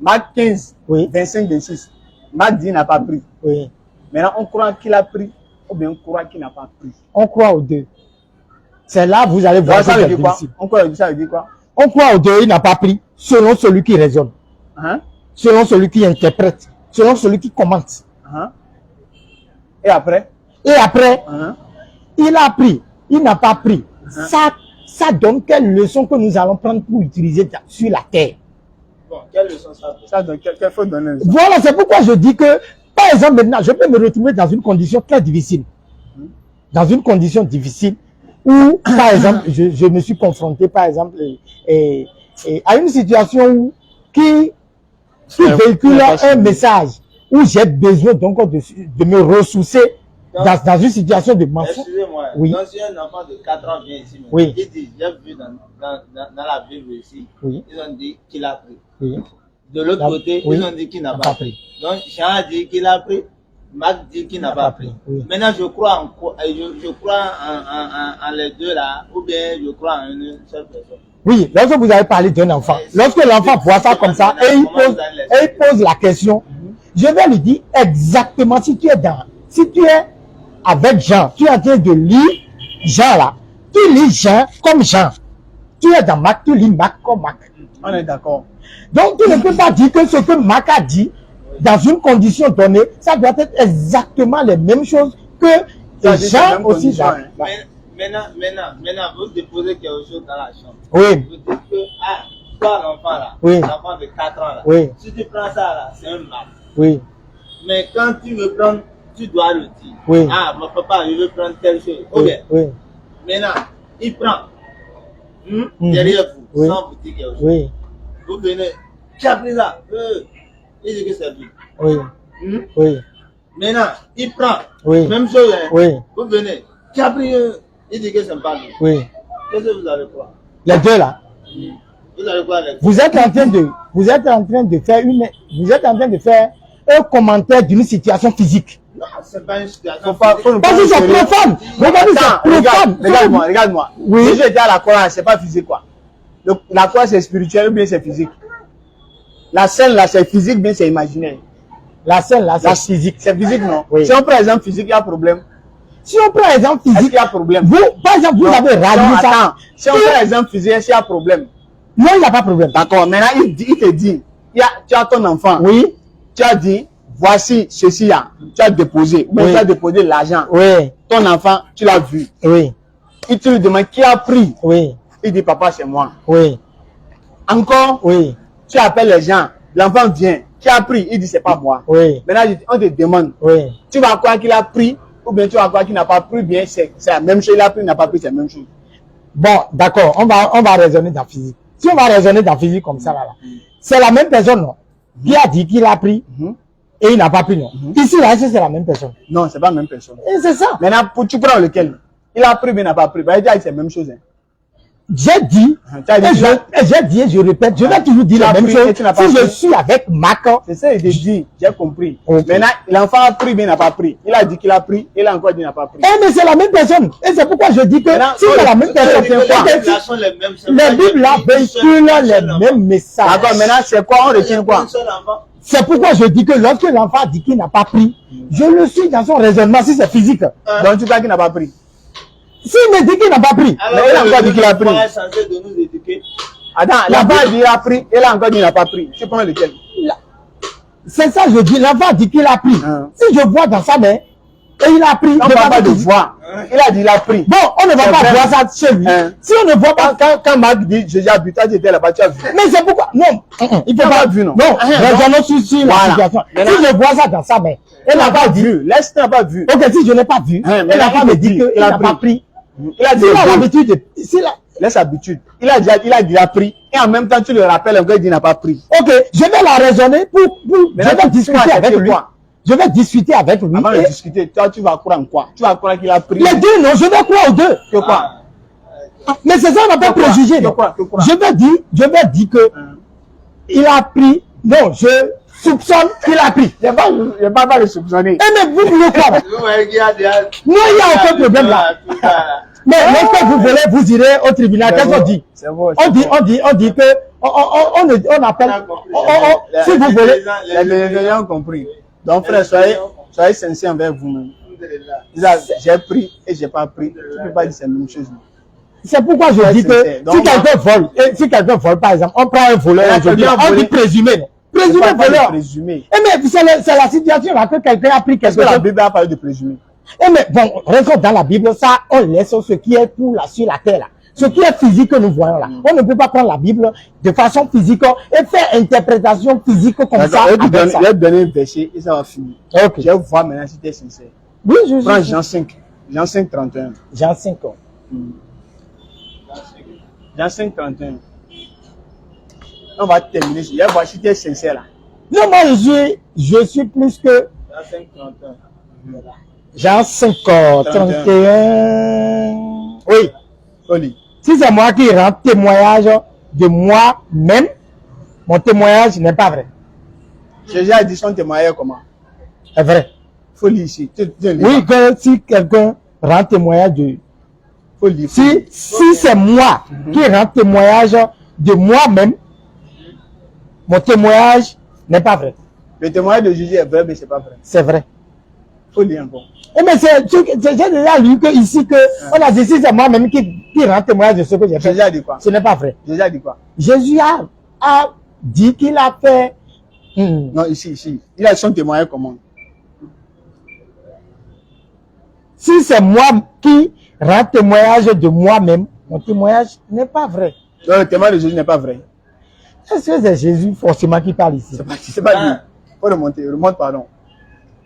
Marc 15, Oui. 25, 26. Marc dit, il n'a pas pris. Oui. Maintenant, on croit qu'il a pris, ou bien on croit qu'il n'a pas pris. On croit aux deux. C'est là vous allez voir. Donc, ça veut dire quoi? On croit, ça veut dire quoi? On croit aux deux, il n'a pas pris, selon celui qui raisonne, Hein? selon celui qui interprète, selon celui qui commente. Hein? Et après? Et après, Hein? il a pris, il n'a pas pris. Ça donne quelle leçon que nous allons prendre pour utiliser sur la terre. Bon, quelle leçon ça fait? Ça donne quel faut donner? Voilà, c'est pourquoi je dis que, par exemple, maintenant, je peux me retrouver dans une condition très difficile. Dans une condition difficile où, par exemple, je me suis confronté, par exemple, à une situation où, qui véhicule un message où j'ai besoin donc de me ressourcer dans une situation de mensonge. Excusez-moi, Oui. donc si un enfant de 4 ans vient ici, Oui. il dit, j'ai vu dans la Bible ici, Oui. ils ont dit qu'il a pris. Oui. De l'autre La- côté, oui. ils ont dit qu'il n'a N'a pas pas pris. Donc, Jean a dit qu'il a pris, Marc dit qu'il n'a pas pris. Oui. Maintenant, je crois en quoi? Je crois en les deux là, ou bien je crois en une seule personne. Oui, lorsque vous avez parlé d'un enfant, lorsque l'enfant voit ça comme ça et il pose la question, je vais lui dire exactement si tu es avec Jean, tu es en train de lire Jean là, tu lis Jean comme Jean. Tu es dans Marc, tu lis Marc comme Marc. On est d'accord. Donc tu ne peux pas dire que ce que Marc a dit dans une condition donnée, ça doit être exactement les mêmes choses que Ça dit Jean les mêmes aussi. conditions, Jean. hein. Maintenant, vous déposez quelque chose dans la chambre. Oui, Vous dites que, toi l'enfant là, Oui. l'enfant de 4 ans là, Oui. si tu prends ça là, c'est un mal. oui, Mais quand tu veux prendre, tu dois le dire. Oui. Mon papa, je veux prendre telle chose. Ok. oui, oui, Maintenant, il prend. Derrière vous, Oui. sans vous dire quelque chose. oui, Vous venez, tu as pris ça. Il dit que c'est lui. oui, Hmm? oui, Maintenant, il prend. Oui. Même chose. Hein. oui, Vous venez, tu as pris. Il dit que c'est pas lui. oui. Qu'est-ce que vous allez croire? Les deux là. Vous allez croire les deux. Vous êtes en train de faire un commentaire d'une situation physique. Non, c'est pas une situation. Faut nous Parce que prendre c'est au sérieux. profane. Regardez, Attends, c'est profane. regarde-moi, regarde-moi. Oui. Si j'étais à la croix, c'est pas physique quoi. La croix c'est spirituel ou bien c'est physique. La scène là c'est physique, bien c'est imaginaire. La scène là, c'est physique. C'est physique non? Oui. Si on prend exemple physique, il y a problème. Si on prend exemple Est-ce physique, qu'il y a problème? vous, par exemple, vous Non. avez radié ça. Attends, si on prend exemple physique, est-ce qu'il y a problème? Non, il n'y a pas de problème. D'accord, maintenant il te dit, tu as ton enfant. Oui, Tu as dit, voici ceci là. Tu as déposé. Ou bien Oui. tu as déposé l'argent. oui, Ton enfant, tu l'as vu. oui, Il te lui demande qui a pris. oui, Il dit, papa, c'est moi. oui, Encore, oui, tu appelles les gens. L'enfant vient. Qui a pris? Il dit, c'est pas moi. oui, Maintenant, on te demande, oui. tu vas croire qu'il a pris ou bien tu vas croire qu'il n'a pas pris, bien c'est la même chose. Il a pris, il n'a pas pris, c'est la même chose. Bon, d'accord, on va raisonner dans physique. Si on va raisonner dans physique comme ça, là, c'est la même personne, non? Qui a dit qu'il a pris et il n'a pas pris, non? Ici, là, c'est la même personne. Non, c'est pas la même personne. Et c'est ça. Maintenant, tu prends lequel? Il a pris, mais il n'a pas pris. Ben, il dit, c'est la même chose. Hein. j'ai dit, Tu as dit, et j'ai dit et je répète, je vais toujours dire la même chose. Si je suis avec Marc, c'est ça, il dit, j'ai compris. Okay. Maintenant, l'enfant a pris, mais il n'a pas pris. Il a dit qu'il a pris, il a encore dit qu'il n'a pas pris. mais c'est la même personne. Et c'est pourquoi je dis que si c'est la même personne, les Bibles là véhiculent les mêmes messages. D'accord, maintenant, c'est quoi? On retient quoi? C'est pourquoi je dis que lorsque l'enfant dit qu'il n'a pas pris, je le suis dans son raisonnement, si c'est physique. Donc, tu crois qu'il n'a pas pris? S'il me dit qu'il n'a pas pris, Alors, mais il a encore dit qu'il a pris. est censé de nous éduquer. Attends, l'enfant a dit qu'il a pris, il a encore dit qu'il n'a pas pris. Tu prends lequel? c'est ça je dis, l'enfant dit qu'il a pris. Si je vois dans sa main, et il a pris, On ne va pas de voir. Il a dit qu'il a pris. bon, on ne va pas voir ça chez lui. Si on ne voit pas, Quand Marc dit, Jésus a bu, toi, tu étais là-bas, tu as vu. mais c'est pourquoi, non, il faut pas vu, non? Non, raisonnons sur la Voilà. situation. Maintenant, Si je vois ça dans sa main, elle n'a pas dit, vu. Laisse, tu n'as pas vu. ok, si je n'ai pas vu, Mais elle n'a là, pas il me me dit dit qu'il qu'il a n'a pas pris. pris. Il a dit, S'il a l'habitude de, laisse habitude. Il a dit qu'il a pris. Et en même temps, tu le rappelles encore, il dit qu'il n'a pas pris. ok, je vais la raisonner pour Mais je là, vais tu discuter vas avec acheter lui. quoi? Je vais discuter avec lui. Avant de Et discuter, toi, tu vas croire en quoi? Tu vas croire qu'il a pris. les deux, non, je vais croire aux deux. Que quoi? Mais c'est ça, on n'a pas Que quoi? préjugé. Que non. quoi? Que quoi? Je vais dire que il a pris. Non, je soupçonne qu'il a pris. Je ne vais pas le soupçonner. Eh mais vous voulez quoi là? Vous voyez qu'il y a des... Non, il n'y a aucun problème là. Mais lorsque vous voulez, vous irez au tribunal. Qu'est-ce qu'on dit? C'est bon. On dit que on appelle. Si vous voulez. Les gens ont compris. Donc, frère, soyez sincères envers vous-même. J'ai pris et j'ai pas pris. Tu ne peux pas dire c'est la même chose. C'est pourquoi je dis que si quelqu'un vole, par exemple, on prend un voleur aujourd'hui, on dit présumé. Non? Présumé voleur. Présumé. Eh mais c'est la situation là que quelqu'un a pris Est-ce quelque que la chose. Bible a parlé de présumé? Eh mais bon, restons dans la Bible, ça, on laisse ce qui est pour la sur la terre là. Ce qui est physique que nous voyons là. On ne peut pas prendre la Bible de façon physique et faire interprétation physique comme ça. Je vais te donner un verset et ça va finir. Ok. Je vais voir maintenant si tu es sincère. Oui, je Prends suis. Jean 5. Jean 5, 31. Jean 5 ans. Jean 5, 31. On va terminer. Je vais voir si tu es sincère là. Non, moi je suis plus que Jean 5 ans, 31. Oui. Oli. Si c'est moi qui rends témoignage de moi-même, mon témoignage n'est pas vrai. Jésus a dit son témoignage comment? C'est vrai. Faut lire ici. Oui, que si quelqu'un rend témoignage de... Faut lire. Si c'est moi qui rends témoignage de moi-même, mon témoignage n'est pas vrai. Le témoignage de Jésus est vrai, mais c'est pas vrai. C'est vrai. Faut lire encore. Et mais j'ai déjà lu que ici que on a dit si c'est moi-même qui rend témoignage de ce que j'ai fait. Jésus a dit quoi? Ce n'est pas vrai. Jésus a dit quoi? Jésus a dit qu'il a fait... Non, ici. Il a son témoignage comment? Si c'est moi qui rends témoignage de moi-même, mon témoignage n'est pas vrai. Non, le témoignage de Jésus n'est pas vrai. Est-ce que c'est Jésus forcément qui parle ici? C'est pas lui. Faut remonter. Remonte, pardon.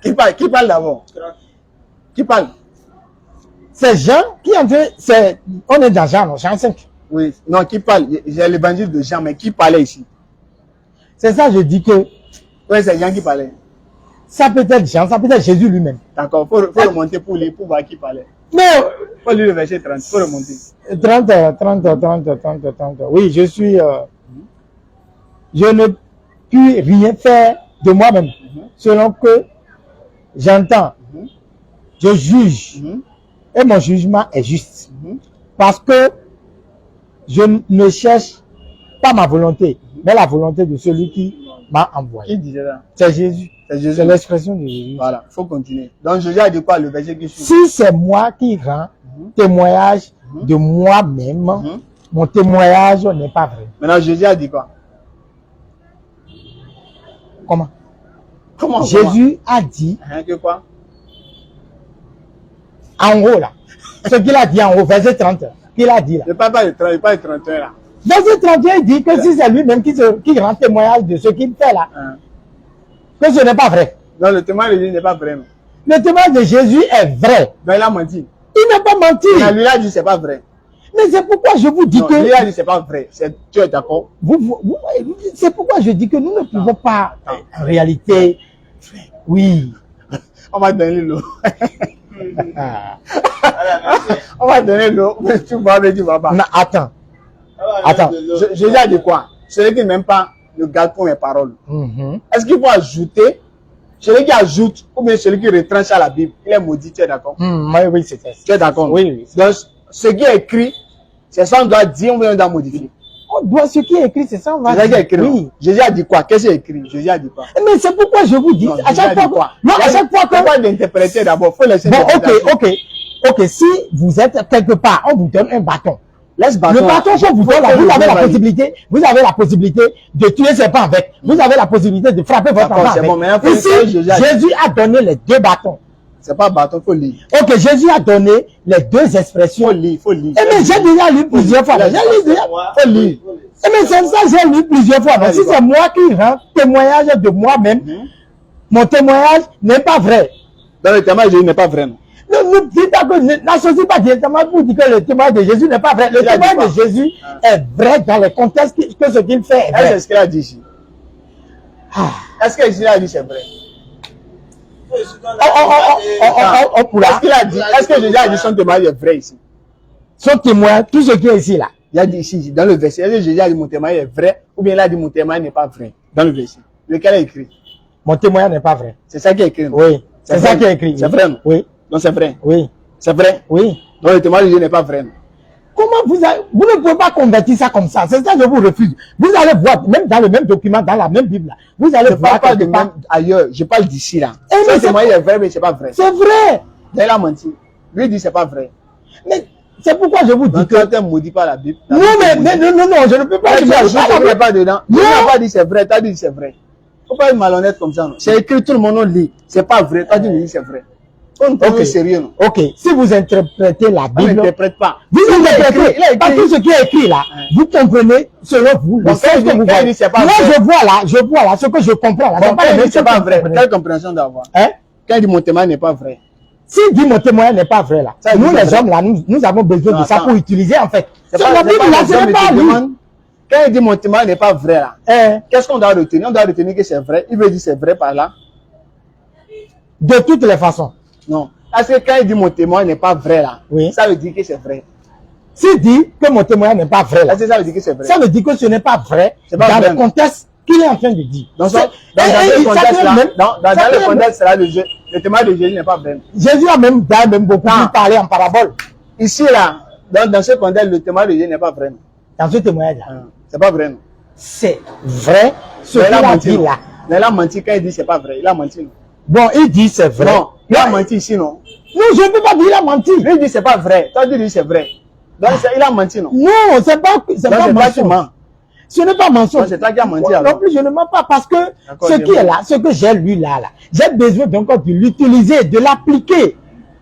Qui parle d'abord? Qui parle? C'est Jean qui en fait, on est dans Jean, non, Jean 5. Oui. Non, qui parle? J'ai l'évangile de Jean, mais qui parlait ici? C'est ça, je dis que Oui, c'est Jean qui parlait. ça peut être Jean, ça peut être Jésus lui-même. D'accord. Faut remonter pour lire, pour voir qui parlait. Mais Faut lire le verset 30. Faut remonter. 30. Oui, je suis... je ne puis rien faire de moi-même. Selon que j'entends, je juge. Et mon jugement est juste. Parce que je ne cherche pas ma volonté, mais la volonté de celui qui m'a envoyé. Qui disait ça? C'est Jésus. C'est Jésus. C'est l'expression de Jésus. Voilà. Faut continuer. Donc, Jésus a dit quoi? Le verset qui suit? Si c'est moi qui rends témoignage de moi-même, mon témoignage n'est pas vrai. Maintenant, Jésus a dit quoi? Comment? Comment? Jésus a dit Hein, que quoi? en haut là, ce qu'il a dit en haut, verset 30, qu'il a dit là. Je ne parle pas de 30, je parle de 31 là. Verset 31, il dit que si c'est lui-même qui rend témoignage de ce qu'il fait là, que ce n'est pas vrai. Non, le témoignage de Jésus n'est pas vrai. Non. Le témoignage de Jésus est vrai. Donc, il a menti. Il n'a pas menti. Mais lui a dit c'est pas vrai. Mais c'est pourquoi je vous dis Non, que... lui a dit c'est pas vrai. Tu es d'accord? C'est pourquoi je dis que nous ne pouvons pas, en réalité, oui. On va donner l'eau. Ah. On va donner l'eau. Mais tu vas, mais tu vas pas. Non, attends. Attends. Jésus a dit quoi? Celui qui n'aime pas ne garde pas mes paroles. Est-ce qu'il faut ajouter? Celui qui ajoute ou bien celui qui retranche à la Bible, il est maudit, tu es d'accord? Oui, c'est ça. Tu es d'accord? Oui, oui. Donc, ce qui est écrit, c'est ça on doit dire ou bien on doit modifier. On doit, ce qui est écrit, c'est ça, on va C'est ça qui est écrit. Oui. Jésus a dit quoi? Qu'est-ce qui est écrit? Jésus a dit quoi? Mais c'est pourquoi je vous dis, Non, à chaque fois, non, à chaque fois Pourquoi d'interpréter d'abord? Faut laisser bon, l'interprétation. ok, si vous êtes quelque part, on vous donne un bâton. Laisse bâton. Le bâton qu'on vous donne, là, vous avez la possibilité de tuer ses pas avec. Vous avez la possibilité de frapper votre enfant avec. Bon, maintenant, ici, Jésus a donné les deux bâtons. C'est pas bâton, faut lire. Ok, Jésus a donné les deux expressions. Faut lire, faut lire. Eh mais j'ai déjà lu plusieurs fois. Faut lire. Eh mais c'est ça, j'ai lu plusieurs fois. Mais si c'est moi qui rends témoignage de moi-même, mon témoignage n'est pas vrai. Dans le témoignage de Jésus n'est pas vrai. N'associe pas directement pour dire que le témoignage de Jésus n'est pas vrai. Le témoignage de Jésus est vrai dans le contexte que ce qu'il fait est vrai. Est-ce qu'il a dit ici? Est-ce que Jésus a dit c'est vrai? Est-ce qu'il a dit? Est-ce que Jésus a dit son témoignage est vrai ici? Son témoignage, tout ce qui est ici là. Il a dit ici, dans le verset, est-ce que Jésus a dit mon témoignage est vrai ou bien il a dit mon témoignage n'est pas vrai? Dans le verset. Lequel est écrit? Mon témoignage n'est pas vrai. C'est ça qui est écrit. Oui. C'est ça qui est écrit. C'est vrai, non? Oui. Donc c'est vrai. Oui. C'est vrai. Oui. Donc le témoignage de Jésus n'est pas vrai. Comment vous ne pouvez pas convertir ça comme ça? C'est ça que je vous refuse. Vous allez voir, même dans le même document, dans la même Bible, là, vous allez voir. Je parle pas de même ailleurs. Je parle d'ici là. Mais Ce témoignage est vrai, mais c'est pas vrai. C'est vrai. Il a menti. Lui dit c'est pas vrai. Mais c'est pourquoi je vous dis que tu es maudit par la Bible. Non, je ne peux pas. Je ne pas dedans. Je n'ai pas dit c'est vrai. Tu as dit c'est vrai. Faut pas être malhonnête comme ça. C'est écrit, tout le monde lit. C'est pas vrai. Tu as dit c'est vrai. On ne sérieux, non? Ok, si vous interprétez la Bible, n'interprète pas. Vous interprétez pas tout ce qui est écrit là. Vous comprenez selon vous. Donc, quand il dit c'est pas vrai. Moi, je vois là, ce que je comprends là. C'est pas vrai. Quelle compréhension d'avoir? Quand il dit mon témoignage n'est pas vrai. S'il dit mon témoignage n'est pas vrai là, nous les hommes là, nous avons besoin de ça pour utiliser en fait. C'est la Bible là, ce n'est pas lui. Quand il dit mon témoignage n'est pas vrai là, qu'est-ce qu'on doit retenir? On doit retenir que c'est vrai. Il veut dire c'est vrai par là. De toutes les façons. Non. Parce que quand il dit mon témoignage n'est pas vrai là, ça veut dire que c'est vrai. S'il dit que mon témoignage n'est pas vrai là, ça veut dire que c'est vrai. Ça veut dire que ce n'est pas vrai dans le contexte qu'il est en train de dire. Donc, dans le contexte là, le témoignage de Jésus n'est pas vrai. Jésus a même beaucoup parlé en parabole. Ici là, dans ce contexte, le témoignage de Jésus n'est pas vrai. Dans ce témoignage là. C'est pas vrai. C'est vrai ce qu'il a dit là. Mais il a menti quand il dit c'est pas vrai. Il a menti. Bon, il dit c'est vrai. Non, il a menti ici, non? Non, je ne peux pas dire il a menti. Lui, il dit c'est pas vrai. Toi, tu dis c'est vrai. Donc, il a menti, non? Non, c'est pas mensonge. Ce n'est pas mensonge. C'est toi qui as menti. Non plus, je ne mens pas parce que ce qui est là, ce que j'ai lu là, j'ai besoin donc de l'utiliser, de l'appliquer.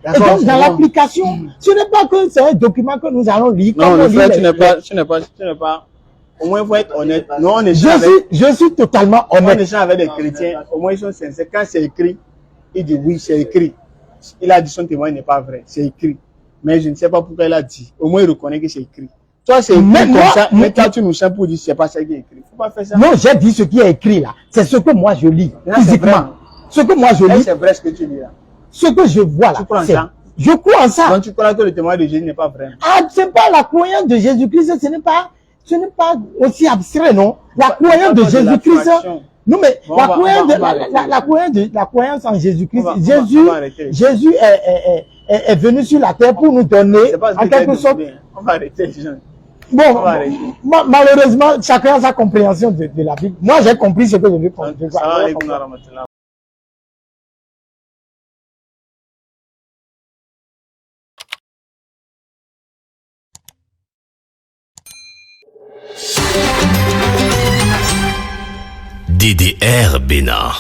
Et donc, dans l'application, ce n'est pas que c'est un document que nous allons lire. Non, le frère, tu n'es pas. Au moins, il faut être honnête. Non, on est je suis totalement honnête. On échange avec des chrétiens. Au moins, ils sont sincères. Quand c'est écrit, il dit oui, c'est écrit. Il a dit son témoignage n'est pas vrai. C'est écrit. Mais je ne sais pas pourquoi il a dit. Au moins, il reconnaît que c'est écrit. Toi, c'est écrit comme ça. Mais toi, tu nous sens pour dire que c'est pas ça qui est écrit. Faut pas faire ça. Non, j'ai dit ce qui est écrit là. C'est ce que moi je lis. Physiquement. Ce que moi je lis. C'est vrai ce que tu lis là. Ce que je vois là. Tu crois en ça? Je crois en ça. Donc, tu crois que le témoignage de Jésus n'est pas vrai? Ah, c'est pas la croyance de Jésus-Christ. Ce n'est pas aussi abstrait, non? La croyance de Jésus-Christ. Non, mais la croyance en Jésus-Christ. Jésus est venu sur la terre pour nous donner, en quelque sorte. On va arrêter, bon, malheureusement, chacun a sa compréhension de la Bible. Moi, j'ai compris ce que je veux comprendre. DDR Bénin.